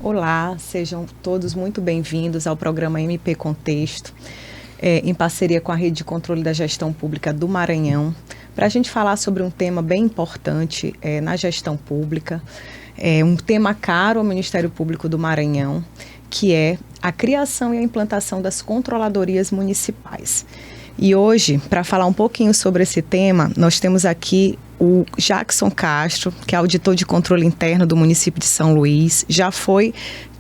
Olá, sejam todos muito bem-vindos ao programa MP Contexto, em parceria com a Rede de Controle da Gestão Pública do Maranhão, para a gente falar sobre um tema bem importante na gestão pública, um tema caro ao Ministério Público do Maranhão, que é a criação e a implantação das controladorias municipais. E hoje, para falar um pouquinho sobre esse tema, nós temos aqui o Jackson Castro, que é auditor de controle interno do município de São Luís, já foi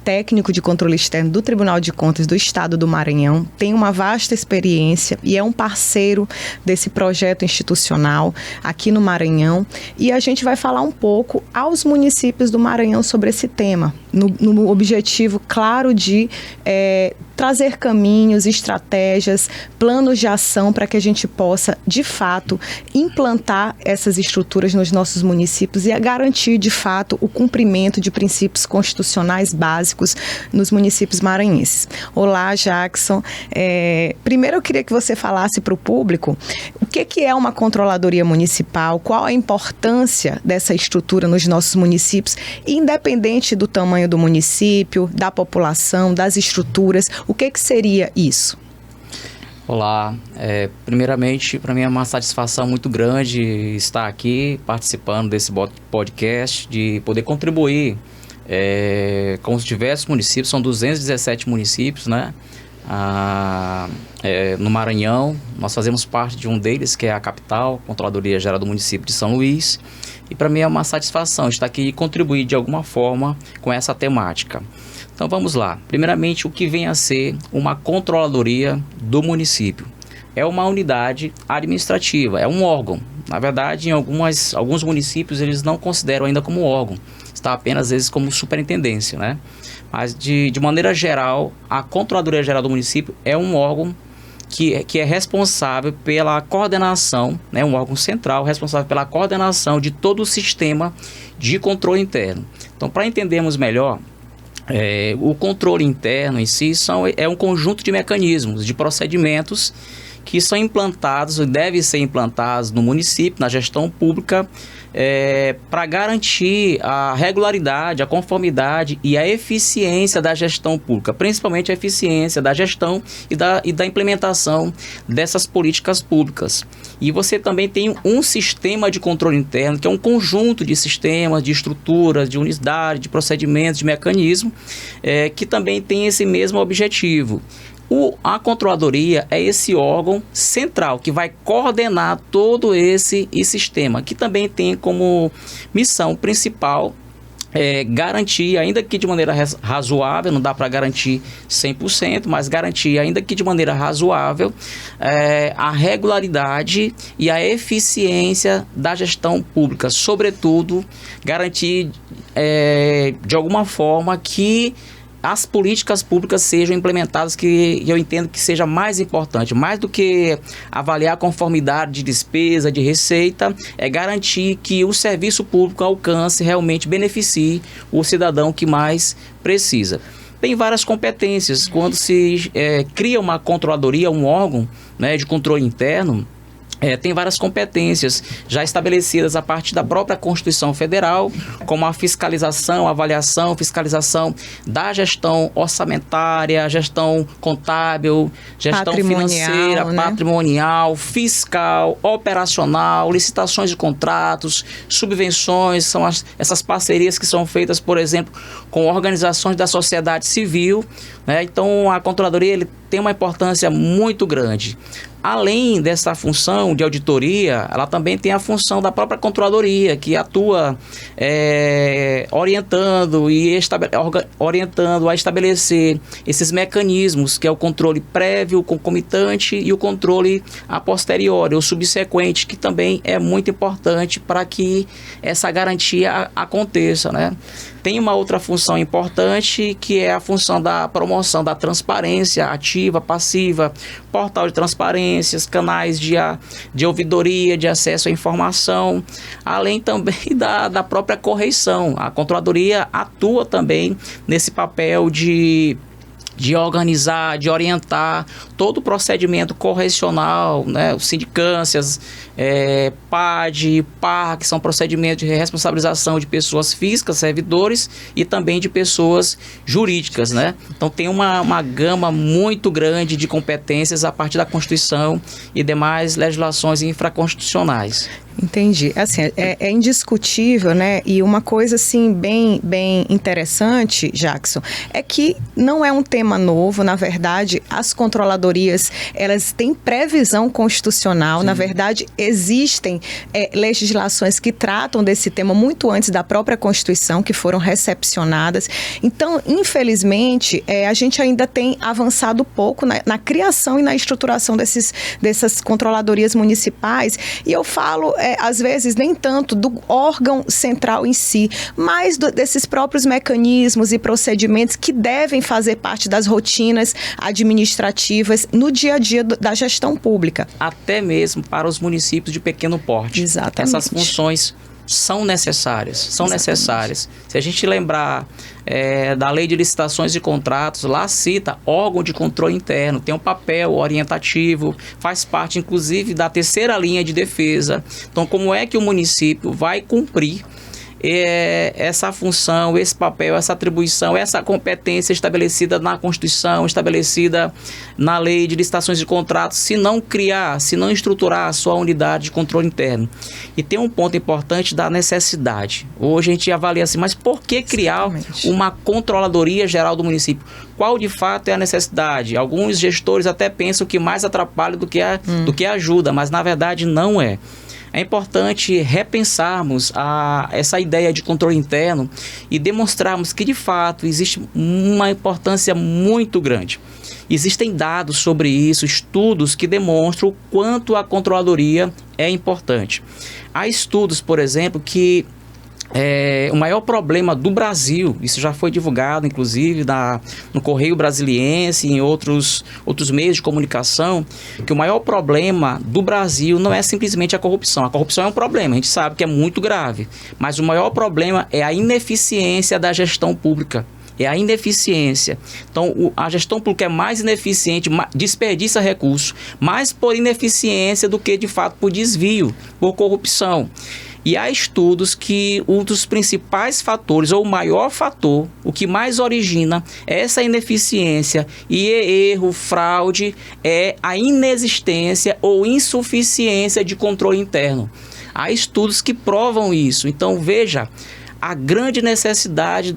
técnico de controle externo do Tribunal de Contas do Estado do Maranhão, tem uma vasta experiência e é um parceiro desse projeto institucional aqui no Maranhão. E a gente vai falar um pouco aos municípios do Maranhão sobre esse tema, no objetivo claro de trazer caminhos, estratégias, planos de ação para que a gente possa, de fato, implantar essas estruturas nos nossos municípios e garantir, de fato, o cumprimento de princípios constitucionais básicos nos municípios maranhenses. Olá, Jackson. Primeiro eu queria que você falasse para o público o que é uma controladoria municipal, qual a importância dessa estrutura nos nossos municípios, independente do tamanho do município, da população, das estruturas. O que seria isso? Olá, primeiramente para mim é uma satisfação muito grande estar aqui participando desse podcast, de poder contribuir com os diversos municípios, são 217 municípios, né? No Maranhão, nós fazemos parte de um deles, que é a capital, Controladoria Geral do município de São Luís, e para mim é uma satisfação estar aqui e contribuir de alguma forma com essa temática. Então vamos lá. Primeiramente, o que vem a ser uma controladoria do município? É uma unidade administrativa, é um órgão. Na verdade, em alguns municípios eles não consideram ainda como órgão, está apenas às vezes como superintendência, né? Mas de maneira geral, a Controladoria Geral do município é um órgão que é responsável pela coordenação, né, um órgão central responsável pela coordenação de todo o sistema de controle interno. Então, para entendermos melhor, o controle interno em si é um conjunto de mecanismos, de procedimentos que são implantados e devem ser implantados no município, na gestão pública, para garantir a regularidade, a conformidade e a eficiência da gestão pública, principalmente a eficiência da gestão e da implementação dessas políticas públicas. E você também tem um sistema de controle interno, que é um conjunto de sistemas, de estruturas, de unidade, de procedimentos, de mecanismos, que também tem esse mesmo objetivo. A controladoria é esse órgão central que vai coordenar todo esse sistema, que também tem como missão principal garantir, ainda que de maneira razoável, não dá para garantir 100%, mas garantir, ainda que de maneira razoável, a regularidade e a eficiência da gestão pública, sobretudo garantir de alguma forma que as políticas públicas sejam implementadas, que eu entendo que seja mais importante, mais do que avaliar a conformidade de despesa, de receita, é garantir que o serviço público alcance, realmente beneficie o cidadão que mais precisa. Tem várias competências. Quando se cria uma controladoria, um órgão, né, de controle interno, tem várias competências já estabelecidas a partir da própria Constituição Federal, como a fiscalização, avaliação, fiscalização da gestão orçamentária, gestão contábil, gestão financeira, né? Patrimonial, fiscal, operacional, licitações de contratos, subvenções, são essas parcerias que são feitas, por exemplo, com organizações da sociedade civil, né? Então, a Controladoria ele tem uma importância muito grande. Além dessa função de auditoria, ela também tem a função da própria controladoria, que atua orientando a estabelecer esses mecanismos, que é o controle prévio, o concomitante e o controle a posteriori, o subsequente, que também é muito importante para que essa garantia aconteça, né? Tem uma outra função importante, que é a função da promoção da transparência ativa, passiva, portal de transparências, canais de ouvidoria, de acesso à informação, além também da própria correição. A Controladoria atua também nesse papel de de organizar, de orientar todo o procedimento correcional, né, sindicâncias, PAD, PAR, que são procedimentos de responsabilização de pessoas físicas, servidores, e também de pessoas jurídicas, né? Então tem uma gama muito grande de competências a partir da Constituição e demais legislações infraconstitucionais. Entendi. Assim, é indiscutível, né? E uma coisa, assim, bem interessante, Jackson, é que não é um tema novo. Na verdade, as controladorias, elas têm previsão constitucional. Sim. Na verdade, existem legislações que tratam desse tema muito antes da própria Constituição, que foram recepcionadas. Então, infelizmente, a gente ainda tem avançado pouco na criação e na estruturação dessas controladorias municipais. E eu falo, às vezes, nem tanto do órgão central em si, mas desses próprios mecanismos e procedimentos que devem fazer parte das rotinas administrativas no dia a dia da gestão pública. Até mesmo para os municípios de pequeno porte. Exatamente. Essas funções são necessárias. Se a gente lembrar da Lei de Licitações e Contratos, lá cita órgão de controle interno, tem um papel orientativo, faz parte inclusive da terceira linha de defesa. Então, como é que o município vai cumprir essa função, esse papel, essa atribuição, essa competência estabelecida na Constituição, estabelecida na Lei de Licitações e Contratos, se não criar, se não estruturar a sua unidade de controle interno? E tem um ponto importante da necessidade. Hoje a gente avalia assim, mas por que criar uma controladoria geral do município? Qual de fato é a necessidade? Alguns gestores até pensam que mais atrapalha do que ajuda, mas na verdade não é. É importante repensarmos essa ideia de controle interno e demonstrarmos que, de fato, existe uma importância muito grande. Existem dados sobre isso, estudos que demonstram o quanto a controladoria é importante. Há estudos, por exemplo, que o maior problema do Brasil, isso já foi divulgado inclusive no Correio Brasiliense e em outros meios de comunicação, que o maior problema do Brasil não é simplesmente a corrupção. A corrupção é um problema, a gente sabe que é muito grave, mas o maior problema é a ineficiência da gestão pública. É a ineficiência. Então, a gestão pública é mais ineficiente, desperdiça recursos, mais por ineficiência do que, de fato, por desvio, por corrupção. E há estudos que um dos principais fatores, ou o maior fator, o que mais origina essa ineficiência e erro, fraude, é a inexistência ou insuficiência de controle interno. Há estudos que provam isso. Então, veja a grande necessidade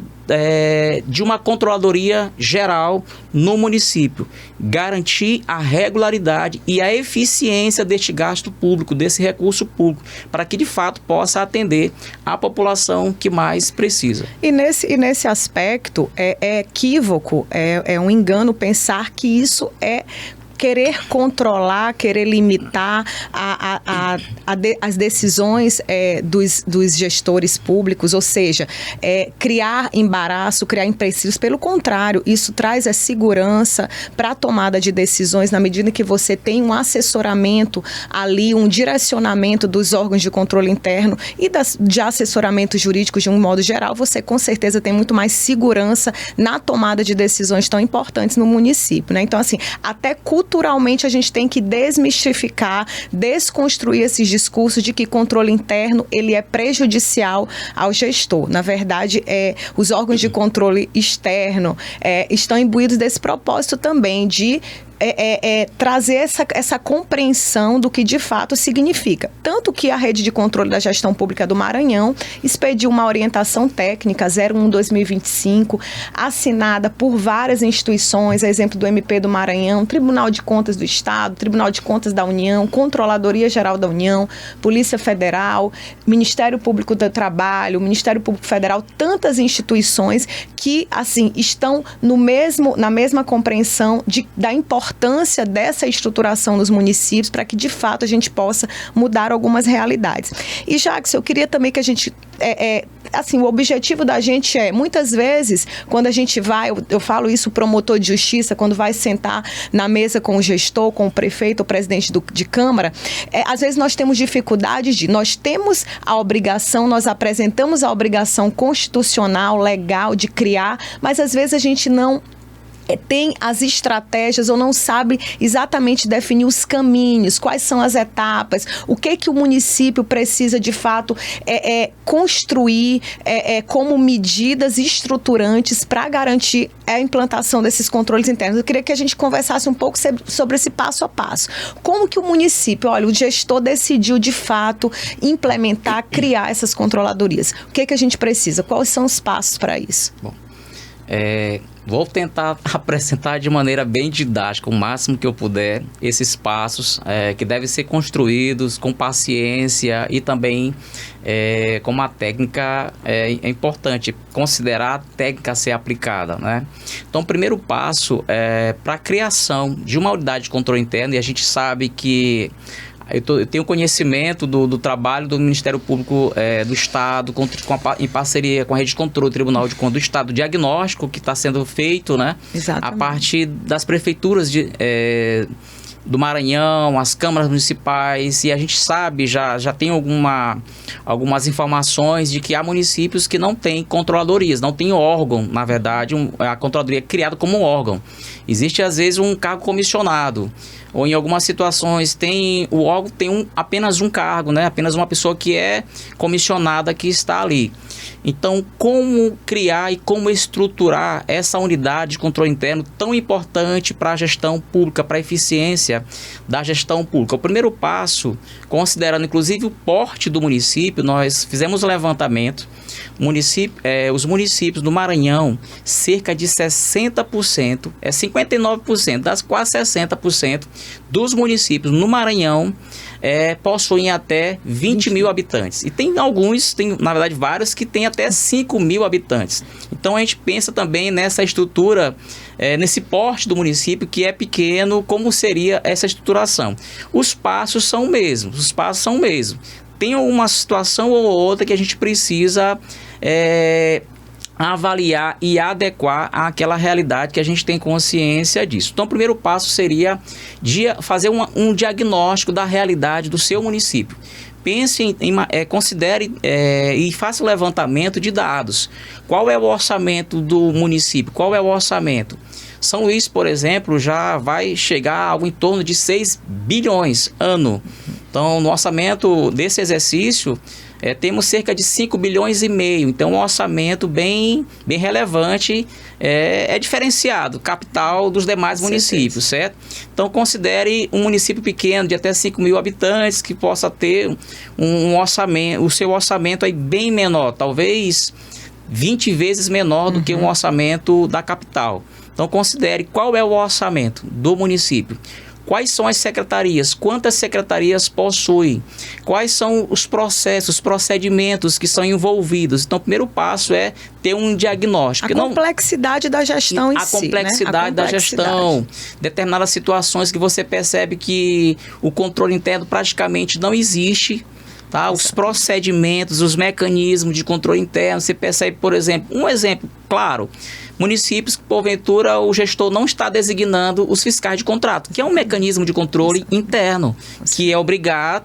de uma controladoria geral no município. Garantir a regularidade e a eficiência deste gasto público, desse recurso público, para que de fato possa atender a população que mais precisa. E nesse aspecto é equívoco, é um engano pensar que isso é querer controlar, querer limitar as decisões dos gestores públicos, ou seja, criar embaraço, criar empecilhos. Pelo contrário, isso traz a segurança para a tomada de decisões na medida que você tem um assessoramento ali, um direcionamento dos órgãos de controle interno e de assessoramento jurídico de um modo geral, você com certeza tem muito mais segurança na tomada de decisões tão importantes no município, né? Então, assim, até culturalmente a gente tem que desmistificar, desconstruir esses discursos de que controle interno ele é prejudicial ao gestor. Na verdade, os órgãos de controle externo estão imbuídos desse propósito também de trazer essa compreensão do que de fato significa. Tanto que a Rede de Controle da Gestão Pública do Maranhão expediu uma orientação técnica 01/2025, assinada por várias instituições, a exemplo do MP do Maranhão, Tribunal de Contas do Estado, Tribunal de Contas da União, Controladoria Geral da União, Polícia Federal, Ministério Público do Trabalho, Ministério Público Federal, tantas instituições que, assim, estão na mesma compreensão da importância dessa estruturação nos municípios para que, de fato, a gente possa mudar algumas realidades. E, Jackson, eu queria também que a gente... assim, o objetivo da gente muitas vezes, quando a gente vai, eu falo isso, o promotor de justiça, quando vai sentar na mesa com o gestor, com o prefeito, o presidente de Câmara, às vezes nós temos dificuldade nós temos a obrigação, nós apresentamos a obrigação constitucional, legal, de criar, mas às vezes a gente não tem as estratégias ou não sabe exatamente definir os caminhos, quais são as etapas, o que o município precisa de fato construir como medidas estruturantes para garantir a implantação desses controles internos. Eu queria que a gente conversasse um pouco sobre esse passo a passo. Como que o município, olha, o gestor decidiu de fato implementar, criar essas controladorias? O que a gente precisa? Quais são os passos para isso? Bom, vou tentar apresentar de maneira bem didática, o máximo que eu puder, esses passos que devem ser construídos com paciência e também com uma técnica. É importante considerar a técnica a ser aplicada, né? Então, o primeiro passo é para a criação de uma unidade de controle interno, e a gente sabe que eu tenho conhecimento do trabalho do Ministério Público do Estado, em parceria com a Rede de Controle, Tribunal de Contas do Estado, diagnóstico que está sendo feito, né? Exatamente. A partir das prefeituras do Maranhão, as câmaras municipais, e a gente sabe, já tem algumas informações de que há municípios que não têm controladorias, não tem órgão, na verdade, a controladoria é criada como um órgão. Existe, às vezes, um cargo comissionado, ou em algumas situações o órgão tem apenas um cargo, né? Apenas uma pessoa que é comissionada que está ali. Então, como criar e como estruturar essa unidade de controle interno tão importante para a gestão pública, para a eficiência da gestão pública? O primeiro passo, considerando inclusive o porte do município, nós fizemos um levantamento. Os municípios do Maranhão, cerca de 60%, 59%, das quase 60% dos municípios no Maranhão possuem até 20 mil habitantes. E tem na verdade vários que têm até 5 mil habitantes. Então a gente pensa também nessa estrutura, nesse porte do município que é pequeno, como seria essa estruturação. Os passos são o mesmo. Tem uma situação ou outra que a gente precisa avaliar e adequar àquela realidade que a gente tem consciência disso. Então, o primeiro passo seria fazer um diagnóstico da realidade do seu município. Pense considere e faça o levantamento de dados. Qual é o orçamento do município? Qual é o orçamento? São Luís, por exemplo, já vai chegar a algo em torno de 6 bilhões ano. Então, no orçamento desse exercício, temos cerca de 5 bilhões e meio. Então, um orçamento bem relevante, diferenciado, capital dos demais municípios, certo? Então, considere um município pequeno de até 5 mil habitantes que possa ter o seu orçamento aí bem menor, talvez 20 vezes menor do que um orçamento da capital. Então, considere qual é o orçamento do município. Quais são as secretarias? Quantas secretarias possui? Quais são os processos, os procedimentos que são envolvidos? Então, o primeiro passo é ter um diagnóstico. A complexidade da gestão em si, A complexidade da gestão. Determinadas situações que você percebe que o controle interno praticamente não existe. Tá? Os procedimentos, os mecanismos de controle interno, você percebe, por exemplo, um exemplo claro, municípios que, porventura, o gestor não está designando os fiscais de contrato, que é um mecanismo de controle interno, que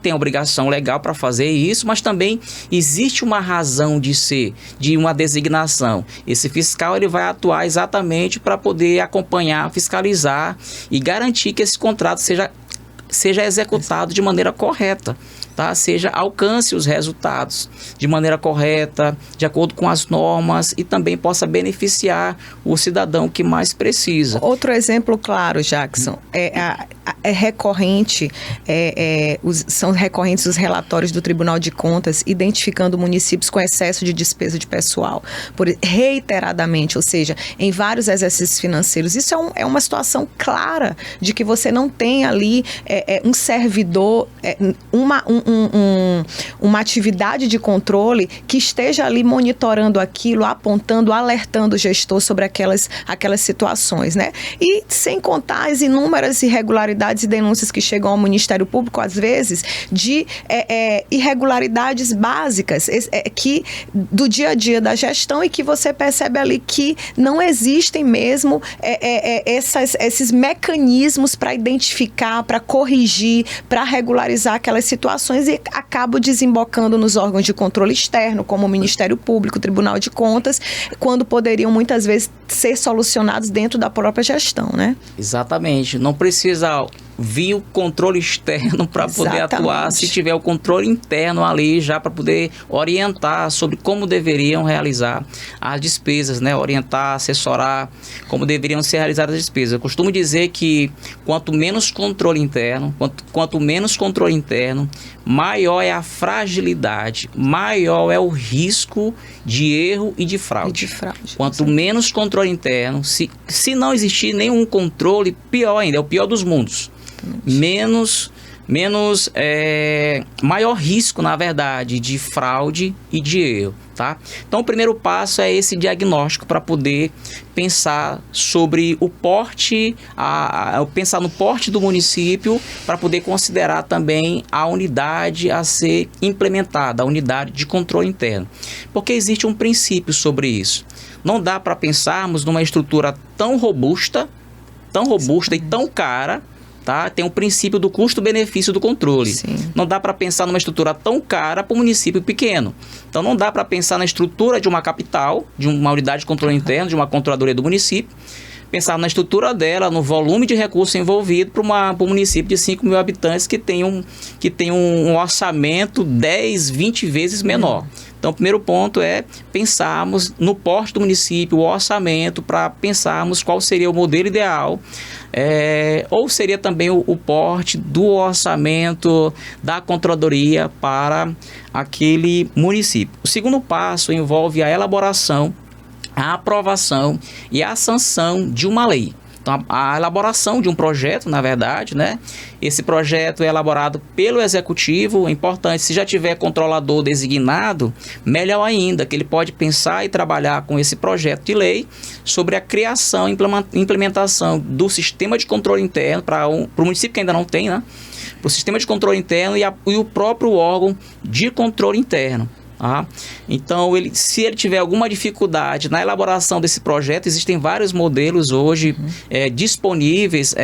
tem a obrigação legal para fazer isso, mas também existe uma razão de ser, de uma designação. Esse fiscal ele vai atuar exatamente para poder acompanhar, fiscalizar e garantir que esse contrato seja executado de maneira correta. Tá? Alcance os resultados de maneira correta, de acordo com as normas e também possa beneficiar o cidadão que mais precisa. Outro exemplo claro, Jackson, são recorrentes os relatórios do Tribunal de Contas identificando municípios com excesso de despesa de pessoal, reiteradamente, ou seja, em vários exercícios financeiros. Isso é uma situação clara de que você não tem ali um servidor, uma atividade de controle que esteja ali monitorando aquilo, apontando, alertando o gestor sobre aquelas situações, né? E sem contar as inúmeras irregularidades e denúncias que chegam ao Ministério Público, às vezes, de irregularidades básicas que do dia a dia da gestão e que você percebe ali que não existem mesmo esses mecanismos para identificar, para corrigir, para regularizar aquelas situações e acabam desembocando nos órgãos de controle externo, como o Ministério Público, o Tribunal de Contas, quando poderiam muitas vezes ser solucionados dentro da própria gestão, né? Exatamente. Não precisa vir o controle externo para poder atuar, se tiver o controle interno ali já para poder orientar sobre como deveriam realizar as despesas, né? Orientar, assessorar como deveriam ser realizadas as despesas. Eu costumo dizer que quanto menos controle interno, maior é a fragilidade, maior é o risco de erro e de fraude. Quanto menos controle interno, se não existir nenhum controle, pior ainda, é o pior dos mundos. Maior risco, na verdade, de fraude e de erro, tá? Então, o primeiro passo é esse diagnóstico para poder pensar sobre o porte, pensar no porte do município, para poder considerar também a unidade a ser implementada, a unidade de controle interno. Porque existe um princípio sobre isso. Não dá para pensarmos numa estrutura tão robusta e tão cara. Tá? Tem o princípio do custo-benefício do controle. Sim. Não dá para pensar numa estrutura tão cara para um município pequeno. Então, não dá para pensar na estrutura de uma capital, de uma unidade de controle interno, de uma controladoria do município, pensar na estrutura dela, no volume de recursos envolvido para um município de 5 mil habitantes que tem um orçamento 10, 20 vezes menor. Então, o primeiro ponto é pensarmos no porte do município, o orçamento, para pensarmos qual seria o modelo ideal, ou seria também o porte do orçamento da controladoria para aquele município. O segundo passo envolve a elaboração, a aprovação e a sanção de uma lei. Então, a elaboração de um projeto, na verdade, né? Esse projeto é elaborado pelo executivo. É importante, se já tiver controlador designado, melhor ainda, que ele pode pensar e trabalhar com esse projeto de lei sobre a criação e implementação do sistema de controle interno para o município que ainda não tem, né? Para o sistema de controle interno e o próprio órgão de controle interno. Então, se ele tiver alguma dificuldade na elaboração desse projeto, existem vários modelos hoje disponíveis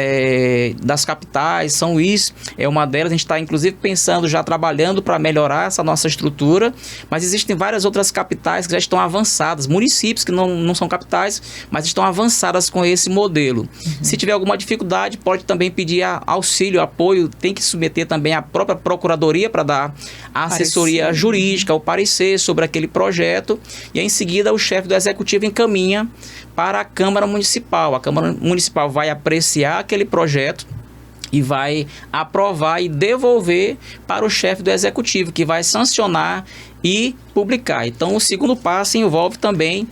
das capitais. São Luís é uma delas. A gente está, inclusive, pensando, já trabalhando para melhorar essa nossa estrutura, mas existem várias outras capitais que já estão avançadas, municípios que não são capitais, mas estão avançadas com esse modelo. Se tiver alguma dificuldade, pode também pedir auxílio, apoio, tem que submeter também a própria procuradoria para dar a assessoria jurídica, o parecer sobre aquele projeto, e em seguida o chefe do executivo encaminha para a Câmara Municipal. A Câmara Municipal vai apreciar aquele projeto e vai aprovar e devolver para o chefe do executivo, que vai sancionar e publicar. Então, o segundo passo envolve também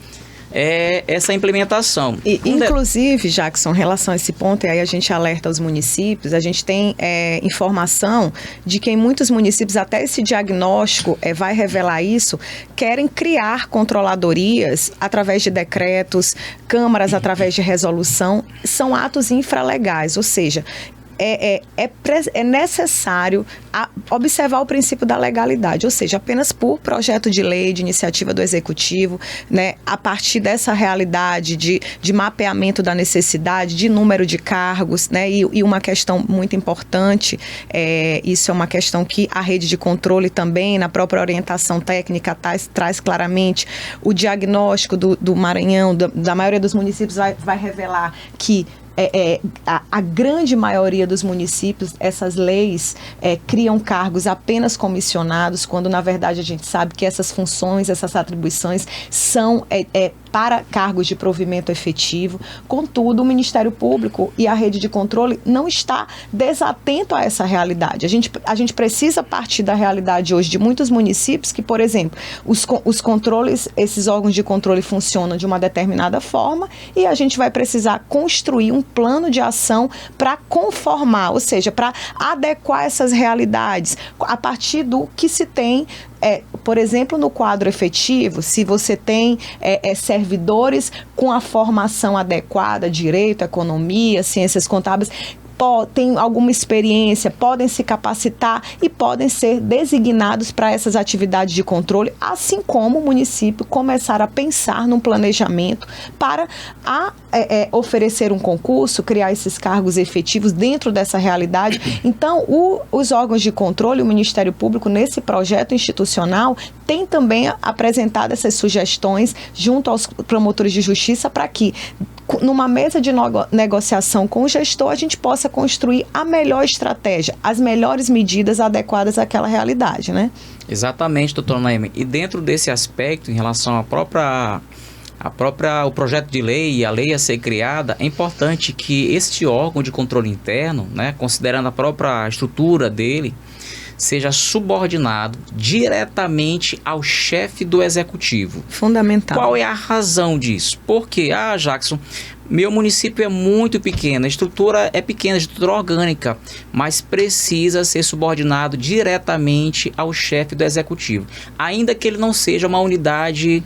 essa implementação. Inclusive, Jackson, em relação a esse ponto, e aí a gente alerta os municípios, a gente tem informação de que em muitos municípios, até esse diagnóstico vai revelar isso, querem criar controladorias através de decretos, câmaras através de resolução, são atos infralegais, ou seja, é necessário observar o princípio da legalidade, ou seja, apenas por projeto de lei, de iniciativa do Executivo, né, a partir dessa realidade de mapeamento da necessidade, de número de cargos, né, e uma questão muito importante, isso é uma questão que a rede de controle também, na própria orientação técnica, traz claramente o diagnóstico do Maranhão, da maioria dos municípios, vai revelar que a grande maioria dos municípios, essas leis criam cargos apenas comissionados, quando na verdade a gente sabe que essas funções, essas atribuições são para cargos de provimento efetivo. Contudo, o Ministério Público e a rede de controle não está desatento a essa realidade. A gente precisa partir da realidade hoje de muitos municípios que, por exemplo, os controles, esses órgãos de controle funcionam de uma determinada forma e a gente vai precisar construir um plano de ação para conformar, ou seja, para adequar essas realidades a partir do que se tem. Por exemplo, no quadro efetivo, se você tem servidores com a formação adequada, direito, economia, ciências contábeis, têm alguma experiência, podem se capacitar e podem ser designados para essas atividades de controle, assim como o município começar a pensar num planejamento para oferecer um concurso, criar esses cargos efetivos dentro dessa realidade. Então, os órgãos de controle, o Ministério Público, nesse projeto institucional, tem também apresentado essas sugestões junto aos promotores de justiça para que, numa mesa de negociação com o gestor, a gente possa construir a melhor estratégia, as melhores medidas adequadas àquela realidade, né? Exatamente, doutora Naime. E dentro desse aspecto, em relação o projeto de lei e a lei a ser criada, é importante que este órgão de controle interno, né, considerando a própria estrutura dele, seja subordinado diretamente ao chefe do executivo. Fundamental. Qual é a razão disso? Porque, Jackson, meu município é muito pequeno, a estrutura é pequena, a estrutura orgânica, mas precisa ser subordinado diretamente ao chefe do executivo. Ainda que ele não seja uma unidade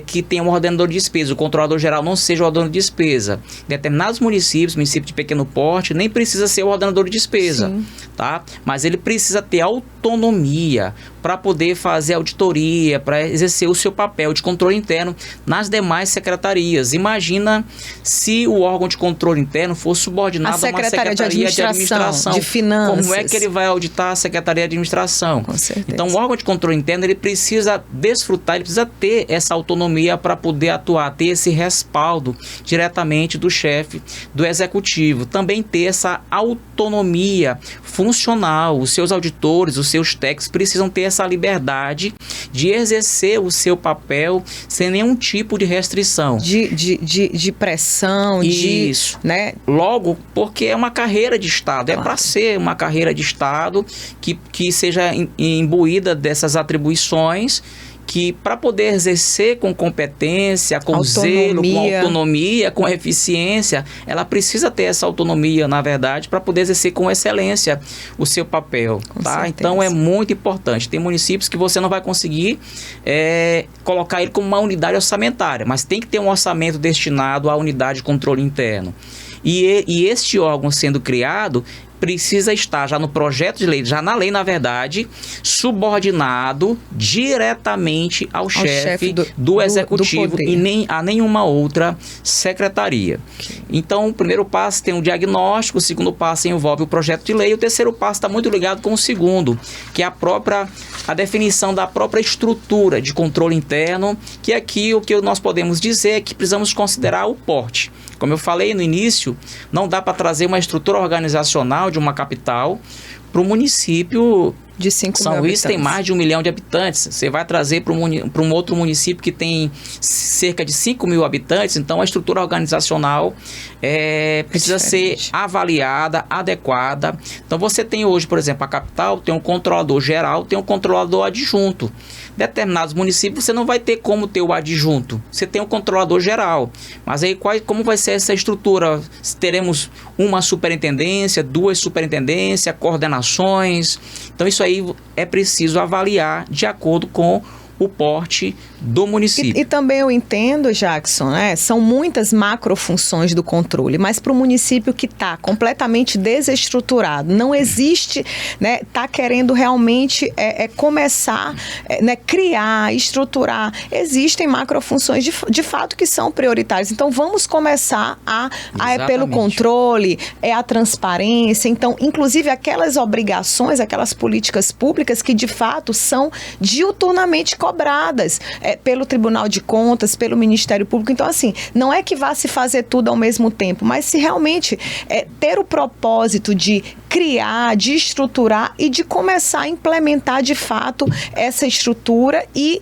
que tenha um ordenador de despesa, o controlador geral não seja o ordenador de despesa. Em determinados municípios de pequeno porte, nem precisa ser o ordenador de despesa, tá? Mas ele precisa ter autonomia para poder fazer auditoria, para exercer o seu papel de controle interno nas demais secretarias. Imagina se o órgão de controle interno for subordinado a uma secretaria de administração, de finanças. Como é que ele vai auditar a secretaria de administração? Com certeza. Então, o órgão de controle interno, ele precisa desfrutar, ele precisa ter essa autonomia para poder atuar, ter esse respaldo diretamente do chefe do executivo. Também ter essa autonomia funcional. Os seus auditores, os seus técnicos precisam ter essa liberdade de exercer o seu papel sem nenhum tipo de restrição. De pressão, Isso. né? Logo, porque é uma carreira de Estado, claro. É para ser uma carreira de Estado que seja imbuída dessas atribuições, que para poder exercer com competência, com zelo, com autonomia, com eficiência, ela precisa ter essa autonomia, na verdade, para poder exercer com excelência o seu papel. Tá? Então é muito importante. Tem municípios que você não vai conseguir colocar ele como uma unidade orçamentária, mas tem que ter um orçamento destinado à unidade de controle interno. E este órgão sendo criado precisa estar já no projeto de lei, já na lei, na verdade, subordinado diretamente ao chefe do executivo e nem a nenhuma outra secretaria. Então, o primeiro passo tem um diagnóstico, o segundo passo envolve o projeto de lei, e o terceiro passo está muito ligado com o segundo, que é a definição da própria estrutura de controle interno, que aqui o que nós podemos dizer é que precisamos considerar o porte. Como eu falei no início, não dá para trazer uma estrutura organizacional de uma capital para o município de 5 mil São Luís habitantes. Tem mais de 1 milhão de habitantes. Você vai trazer para um outro município que tem cerca de 5 mil habitantes, então a estrutura organizacional precisa ser avaliada, adequada. Então você tem hoje, por exemplo, a capital tem um controlador geral, tem um controlador adjunto. Determinados municípios você não vai ter como ter o adjunto, você tem um controlador geral. Mas aí como vai ser essa estrutura? Teremos uma superintendência, 2 superintendências, coordenações. Então isso aí é preciso avaliar de acordo com o porte do município. E também eu entendo, Jackson, são muitas macrofunções do controle, mas para o município que está completamente desestruturado, não existe, está querendo realmente começar, criar, estruturar, existem macrofunções de fato que são prioritárias. Então vamos começar pelo controle, a transparência, então inclusive aquelas obrigações, aquelas políticas públicas que de fato são diuturnamente cobradas pelo Tribunal de Contas, pelo Ministério Público. Então, assim, não é que vá se fazer tudo ao mesmo tempo, mas se realmente ter o propósito de criar, de estruturar e de começar a implementar de fato essa estrutura e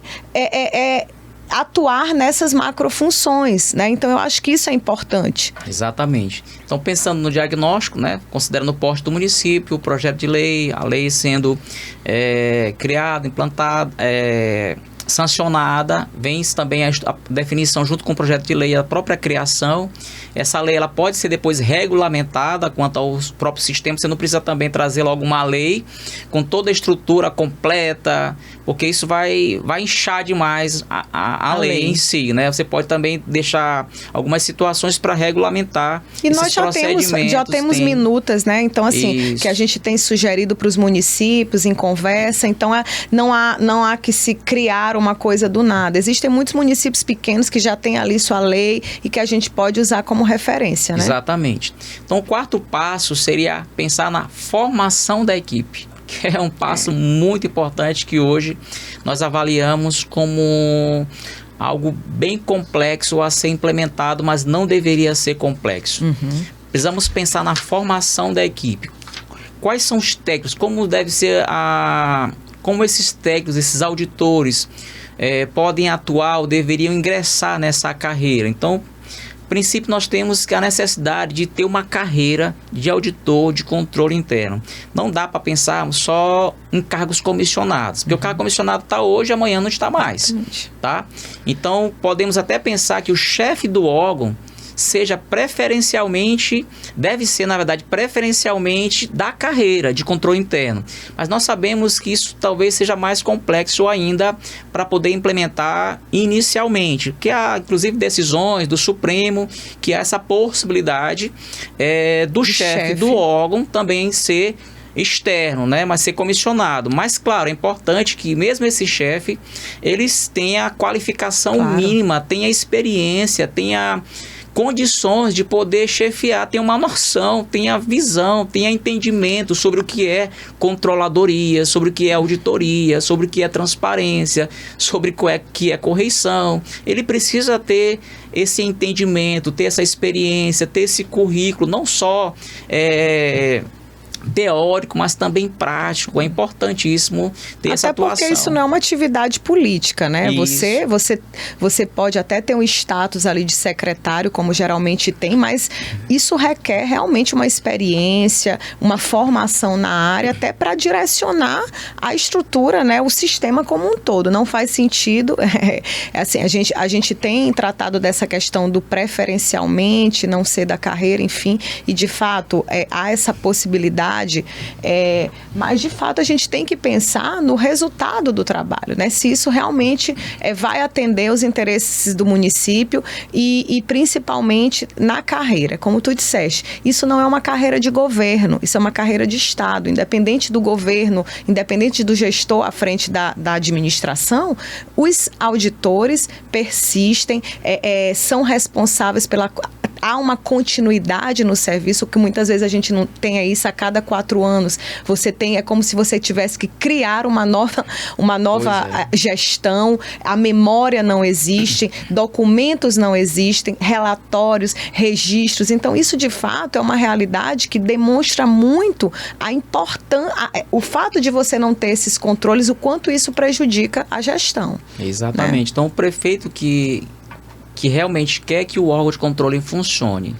atuar nessas macrofunções, Então, eu acho que isso é importante. Exatamente. Então, pensando no diagnóstico, considerando o porte do município, o projeto de lei, a lei sendo criada, implantada, sancionada, vem também a definição junto com o projeto de lei, a própria criação essa lei ela pode ser depois regulamentada quanto aos próprios sistemas. Você não precisa também trazer logo uma lei com toda a estrutura completa, porque isso vai inchar demais a lei em si, né? Você pode também deixar algumas situações para regulamentar e nós já temos minutas, né? Então, assim, isso, que a gente tem sugerido para os municípios em conversa. Então, não há que se criar uma coisa do nada. Existem muitos municípios pequenos que já têm ali sua lei e que a gente pode usar como referência, né? Exatamente. Então, o quarto passo seria pensar na formação da equipe, que é um passo muito importante que hoje nós avaliamos como algo bem complexo a ser implementado, mas não deveria ser complexo. Precisamos pensar na formação da equipe. Quais são os técnicos? Como deve ser como esses técnicos, esses auditores podem atuar ou deveriam ingressar nessa carreira? Então, a princípio, nós temos a necessidade de ter uma carreira de auditor de controle interno. Não dá para pensar só em cargos comissionados, porque o cargo comissionado está hoje, amanhã não está mais. Tá? Então, podemos até pensar que o chefe do órgão seja preferencialmente, deve ser, na verdade, preferencialmente da carreira de controle interno. Mas nós sabemos que isso talvez seja mais complexo ainda para poder implementar inicialmente, que há, inclusive, decisões do Supremo, que há essa possibilidade do chefe do órgão também ser externo, né, mas ser comissionado. Mas, claro, é importante que mesmo esse chefe, eles tenham a qualificação mínima, tenha experiência, tenha condições de poder chefiar, tenha uma noção, tenha visão, tenha entendimento sobre o que é controladoria, sobre o que é auditoria, sobre o que é transparência, sobre o que é correição. Ele precisa ter esse entendimento, ter essa experiência, ter esse currículo, não só teórico, mas também prático. É importantíssimo ter essa atuação. Até porque isso não é uma atividade política, né? Você pode até ter um status ali de secretário, como geralmente tem, mas isso requer realmente uma experiência, uma formação na área, até para direcionar a estrutura, né? O sistema como um todo. Não faz sentido. Assim, a gente tem tratado dessa questão do preferencialmente, não ser da carreira, enfim, e de fato há essa possibilidade, mas de fato a gente tem que pensar no resultado do trabalho, né? Se isso realmente vai atender os interesses do município e principalmente na carreira, como tu disseste, isso não é uma carreira de governo, isso é uma carreira de Estado, independente do governo, independente do gestor à frente da administração, os auditores persistem, são responsáveis pela... Há uma continuidade no serviço, que muitas vezes a gente não tem isso a cada 4 anos. Você tem, é como se você tivesse que criar uma nova gestão, a memória não existe, documentos não existem, relatórios, registros. Então, isso de fato é uma realidade que demonstra muito a importância, o fato de você não ter esses controles, o quanto isso prejudica a gestão. Exatamente. Né? Então, o prefeito que realmente quer que o órgão de controle funcione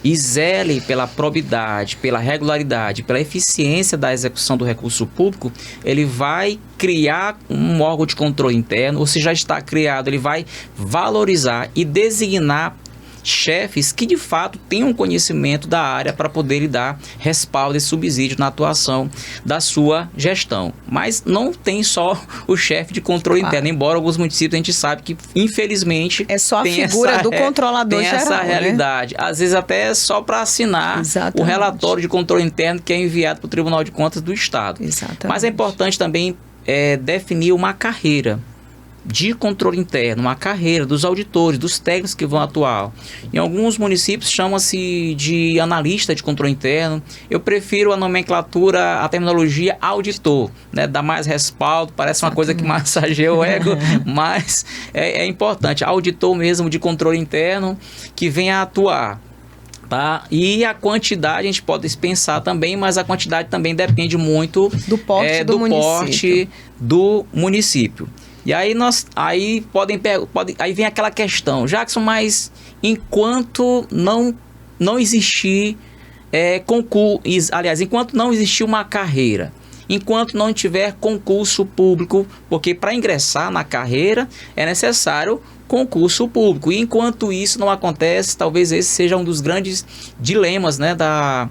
e zele pela probidade, pela regularidade, pela eficiência da execução do recurso público, ele vai criar um órgão de controle interno, ou se já está criado, ele vai valorizar e designar chefes que de fato tenham conhecimento da área para poder dar respaldo e subsídio na atuação da sua gestão. Mas não tem só o chefe de controle interno, embora alguns municípios a gente sabe que infelizmente é só a figura do controlador tem geral, essa realidade, né? Às vezes até só para assinar o relatório de controle interno que é enviado para o Tribunal de Contas do Estado. Exatamente. Mas é importante também definir uma carreira de controle interno, uma carreira dos auditores, dos técnicos que vão atuar. Em alguns municípios chama-se de analista de controle interno. Eu prefiro a nomenclatura, a terminologia auditor, né? Dá mais respaldo, parece uma coisa que massageia o ego, mas é importante. Auditor mesmo de controle interno que venha atuar. Tá? E a quantidade a gente pode pensar também, mas a quantidade também depende muito do porte do município. E aí aí vem aquela questão, Jackson, mas enquanto não existir concurso, aliás, enquanto não existir uma carreira, enquanto não tiver concurso público, porque para ingressar na carreira é necessário concurso público. E enquanto isso não acontece, talvez esse seja um dos grandes dilemas, né, da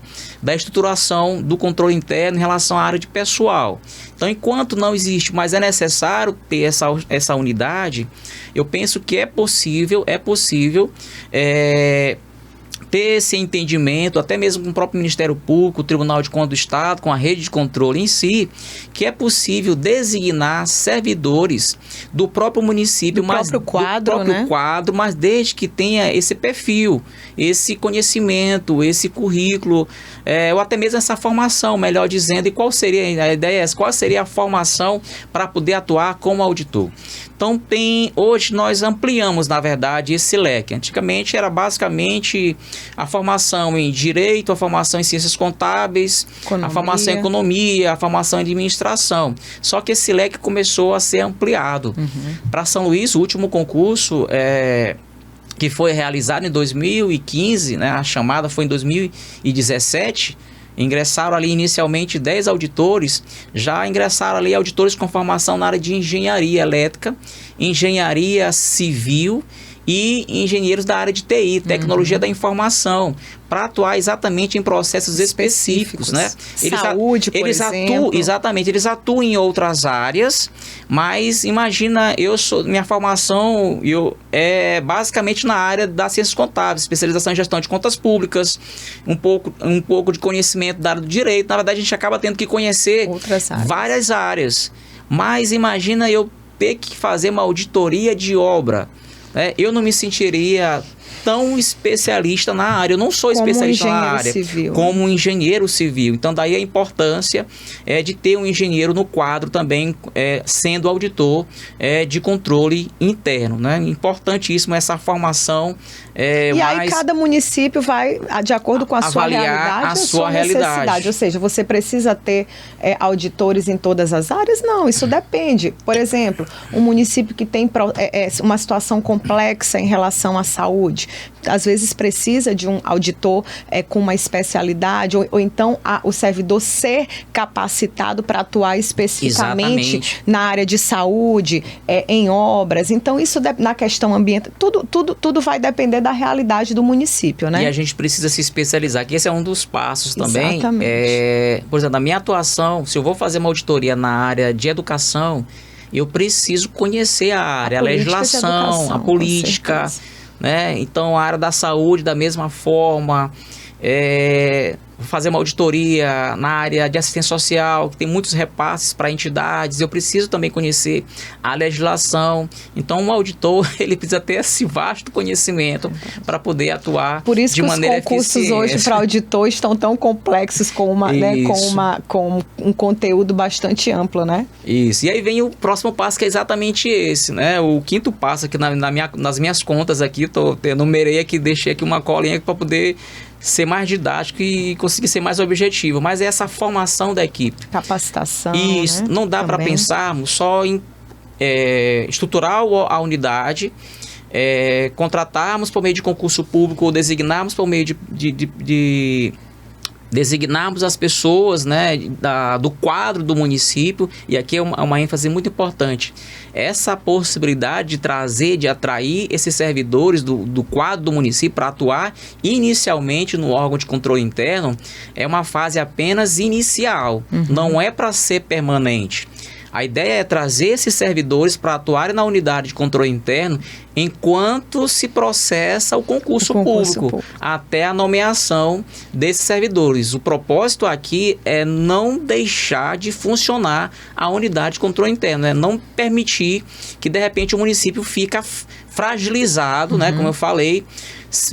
estruturação do controle interno em relação à área de pessoal. Então, enquanto não existe, mas é necessário ter essa unidade, eu penso que é possível ter esse entendimento, até mesmo com o próprio Ministério Público, o Tribunal de Contas do Estado, com a rede de controle em si, que é possível designar servidores do próprio município, quadro, mas desde que tenha esse perfil, esse conhecimento, esse currículo, ou até mesmo essa formação, melhor dizendo, e qual seria a ideia, qual seria a formação para poder atuar como auditor. Então, hoje nós ampliamos, na verdade, esse leque. Antigamente era basicamente a formação em Direito, a formação em Ciências Contábeis, a formação em Economia, a formação em Administração. Só que esse leque começou a ser ampliado. Para São Luís, o último concurso que foi realizado em 2015, né, a chamada foi em 2017, ingressaram ali inicialmente 10 auditores, já ingressaram ali auditores com formação na área de engenharia elétrica, engenharia civil e engenheiros da área de TI, tecnologia da informação, para atuar exatamente em processos específicos, né? Saúde, por exemplo. Exatamente, eles atuam em outras áreas, mas imagina, minha formação é basicamente na área das ciências contábeis, especialização em gestão de contas públicas, um pouco de conhecimento da área do direito. Na verdade, a gente acaba tendo que conhecer várias áreas, mas imagina eu ter que fazer uma auditoria de obra. Eu não me sentiria tão especialista na área. Eu não sou especialista na área como engenheiro civil. Então, daí a importância de ter um engenheiro no quadro também, sendo auditor de controle interno, né? Importantíssimo essa formação. Aí cada município vai, de acordo com a sua realidade, a sua necessidade. Ou seja, você precisa ter auditores em todas as áreas? Não, isso depende. Por exemplo, um município que tem uma situação complexa em relação à saúde, às vezes precisa de um auditor com uma especialidade, ou então o servidor ser capacitado para atuar especificamente na área de saúde, em obras. Então, isso na questão ambiental, tudo vai depender da realidade do município, né? E a gente precisa se especializar, que esse é um dos passos também. Por exemplo, na minha atuação, se eu vou fazer uma auditoria na área de educação, eu preciso conhecer a área, a legislação, a política, né? Então, a área da saúde, da mesma forma, fazer uma auditoria na área de assistência social, que tem muitos repasses para entidades, eu preciso também conhecer a legislação. Então, um auditor, ele precisa ter esse vasto conhecimento para poder atuar de maneira eficiente. Por isso que os concursos hoje para auditor estão tão complexos, com um conteúdo bastante amplo, né? Isso. E aí vem o próximo passo, que é exatamente esse, né? O quinto passo aqui nas minhas contas aqui, eu numerei aqui, deixei aqui uma colinha para poder ser mais didático e conseguir ser mais objetivo, mas é essa formação da equipe. Capacitação, isso, né? Não dá para pensarmos só em estruturar a unidade, contratarmos por meio de concurso público ou designarmos por meio de designarmos as pessoas, né, do quadro do município. E aqui é uma ênfase muito importante. Essa possibilidade de trazer, de atrair esses servidores do quadro do município para atuar inicialmente no órgão de controle interno é uma fase apenas inicial, não é para ser permanente. A ideia é trazer esses servidores para atuarem na unidade de controle interno enquanto se processa o concurso público, até a nomeação desses servidores. O propósito aqui é não deixar de funcionar a unidade de controle interno, é não permitir que, de repente, o município fica fragilizado, né, como eu falei.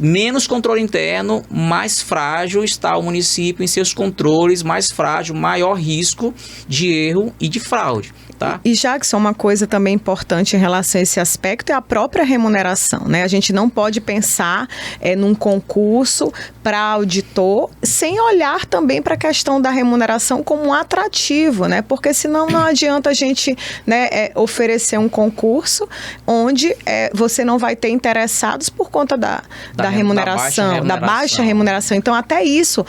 Menos controle interno, mais frágil está o município em seus controles, mais frágil, maior risco de erro e de fraude. Tá? E Jackson, uma coisa também importante em relação a esse aspecto é a própria remuneração, né? A gente não pode pensar num concurso para auditor sem olhar também para a questão da remuneração como um atrativo, né? Porque senão não adianta a gente, né, oferecer um concurso onde você não vai ter interessados por conta da remuneração, da baixa remuneração. Então, até isso,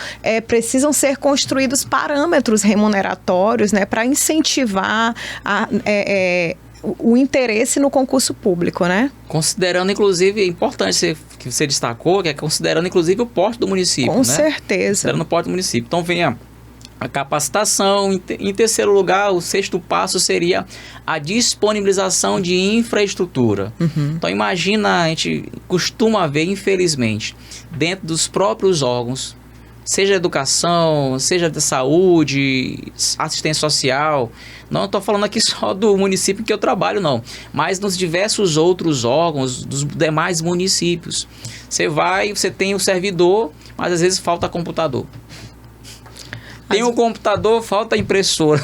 precisam ser construídos parâmetros remuneratórios, né, para incentivar o interesse no concurso público, né? Considerando, inclusive, é importante que você destacou, que é considerando, inclusive, o porte do município, Com né? certeza. Considerando o porte do município. Então, venha a capacitação. Em terceiro lugar, o sexto passo seria a disponibilização de infraestrutura. Uhum. Então, imagina, a gente costuma ver, infelizmente, dentro dos próprios órgãos, seja educação, seja de saúde, assistência social. Não estou falando aqui só do município que eu trabalho, não. Mas nos diversos outros órgãos dos demais municípios. Você tem o servidor, mas às vezes falta computador. Tem um computador, falta impressora.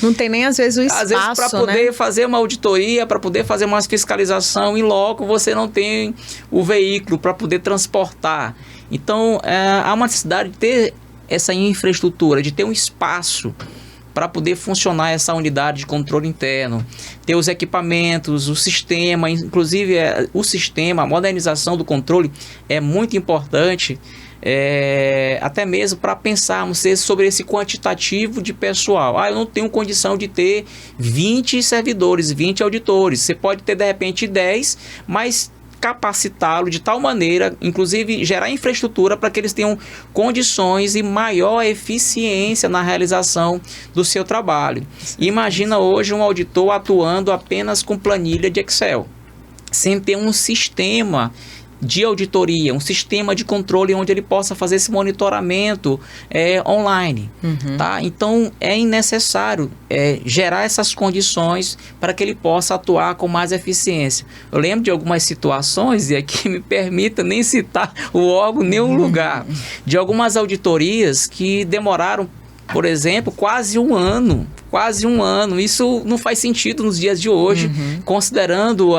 Não tem nem, às vezes, o espaço, às vezes, para poder fazer uma auditoria, para poder fazer uma fiscalização, em loco, você não tem o veículo para poder transportar. Então, há uma necessidade de ter essa infraestrutura, de ter um espaço para poder funcionar essa unidade de controle interno, ter os equipamentos, o sistema, inclusive o sistema, a modernização do controle é muito importante, até mesmo para pensarmos sobre esse quantitativo de pessoal. Eu não tenho condição de ter 20 servidores, 20 auditores. Você pode ter, de repente, 10, mas capacitá-lo de tal maneira, inclusive gerar infraestrutura para que eles tenham condições e maior eficiência na realização do seu trabalho. Imagina hoje um auditor atuando apenas com planilha de Excel, sem ter um sistema de auditoria, um sistema de controle onde ele possa fazer esse monitoramento online. Uhum. Tá? Então, é necessário gerar essas condições para que ele possa atuar com mais eficiência. Eu lembro de algumas situações, e aqui me permita nem citar o órgão, nem o lugar, de algumas auditorias que demoraram, por exemplo, quase um ano. Isso não faz sentido nos dias de hoje, considerando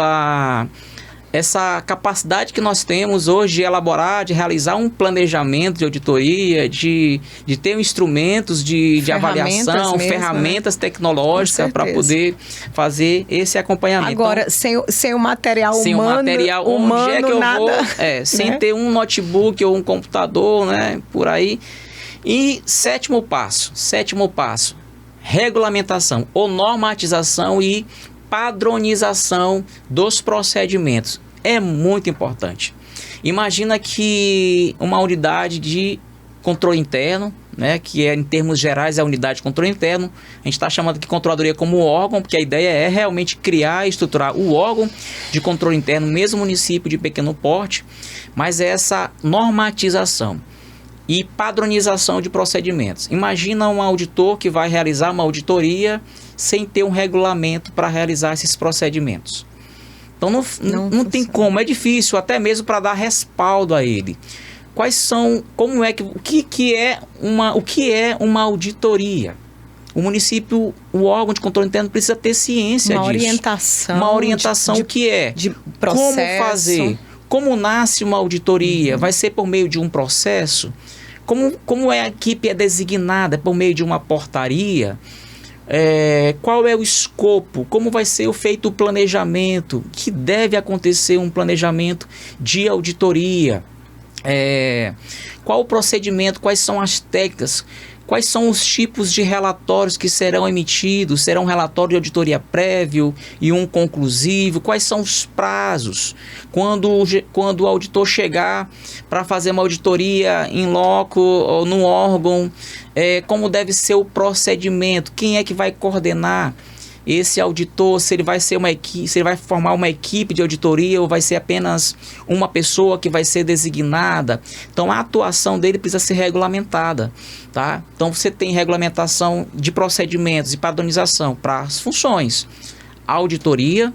essa capacidade que nós temos hoje de elaborar, de realizar um planejamento de auditoria, de ter instrumentos de avaliação, ferramentas tecnológicas para poder fazer esse acompanhamento. Agora, então, sem o material humano, sem o material, onde é que eu nada, vou, sem ter um notebook ou um computador, né, por aí. E sétimo passo, regulamentação ou normatização e padronização dos procedimentos. É muito importante. Imagina que uma unidade de controle interno, né, que em termos gerais é a unidade de controle interno, a gente está chamando de controladoria como órgão, porque a ideia é realmente criar e estruturar o órgão de controle interno, mesmo município de pequeno porte, mas é essa normatização e padronização de procedimentos. Imagina um auditor que vai realizar uma auditoria sem ter um regulamento para realizar esses procedimentos. Então não tem como, é difícil até mesmo para dar respaldo a ele. O que é uma auditoria? O município, o órgão de controle interno precisa ter ciência disso. Uma orientação de processo. Como fazer, como nasce uma auditoria, vai ser por meio de um processo? Como a equipe é designada? Por meio de uma portaria? Qual é o escopo? Como vai ser feito o planejamento? Que deve acontecer um planejamento de auditoria? Qual o procedimento? Quais são as técnicas? Quais são os tipos de relatórios que serão emitidos? Será um relatório de auditoria prévio e um conclusivo? Quais são os prazos? Quando o auditor chegar para fazer uma auditoria em loco ou num órgão, como deve ser o procedimento? Quem é que vai coordenar esse auditor? Se ele vai ser uma equipe, se ele vai formar uma equipe de auditoria ou vai ser apenas uma pessoa que vai ser designada? Então a atuação dele precisa ser regulamentada, tá? Então você tem regulamentação de procedimentos e padronização para as funções: auditoria,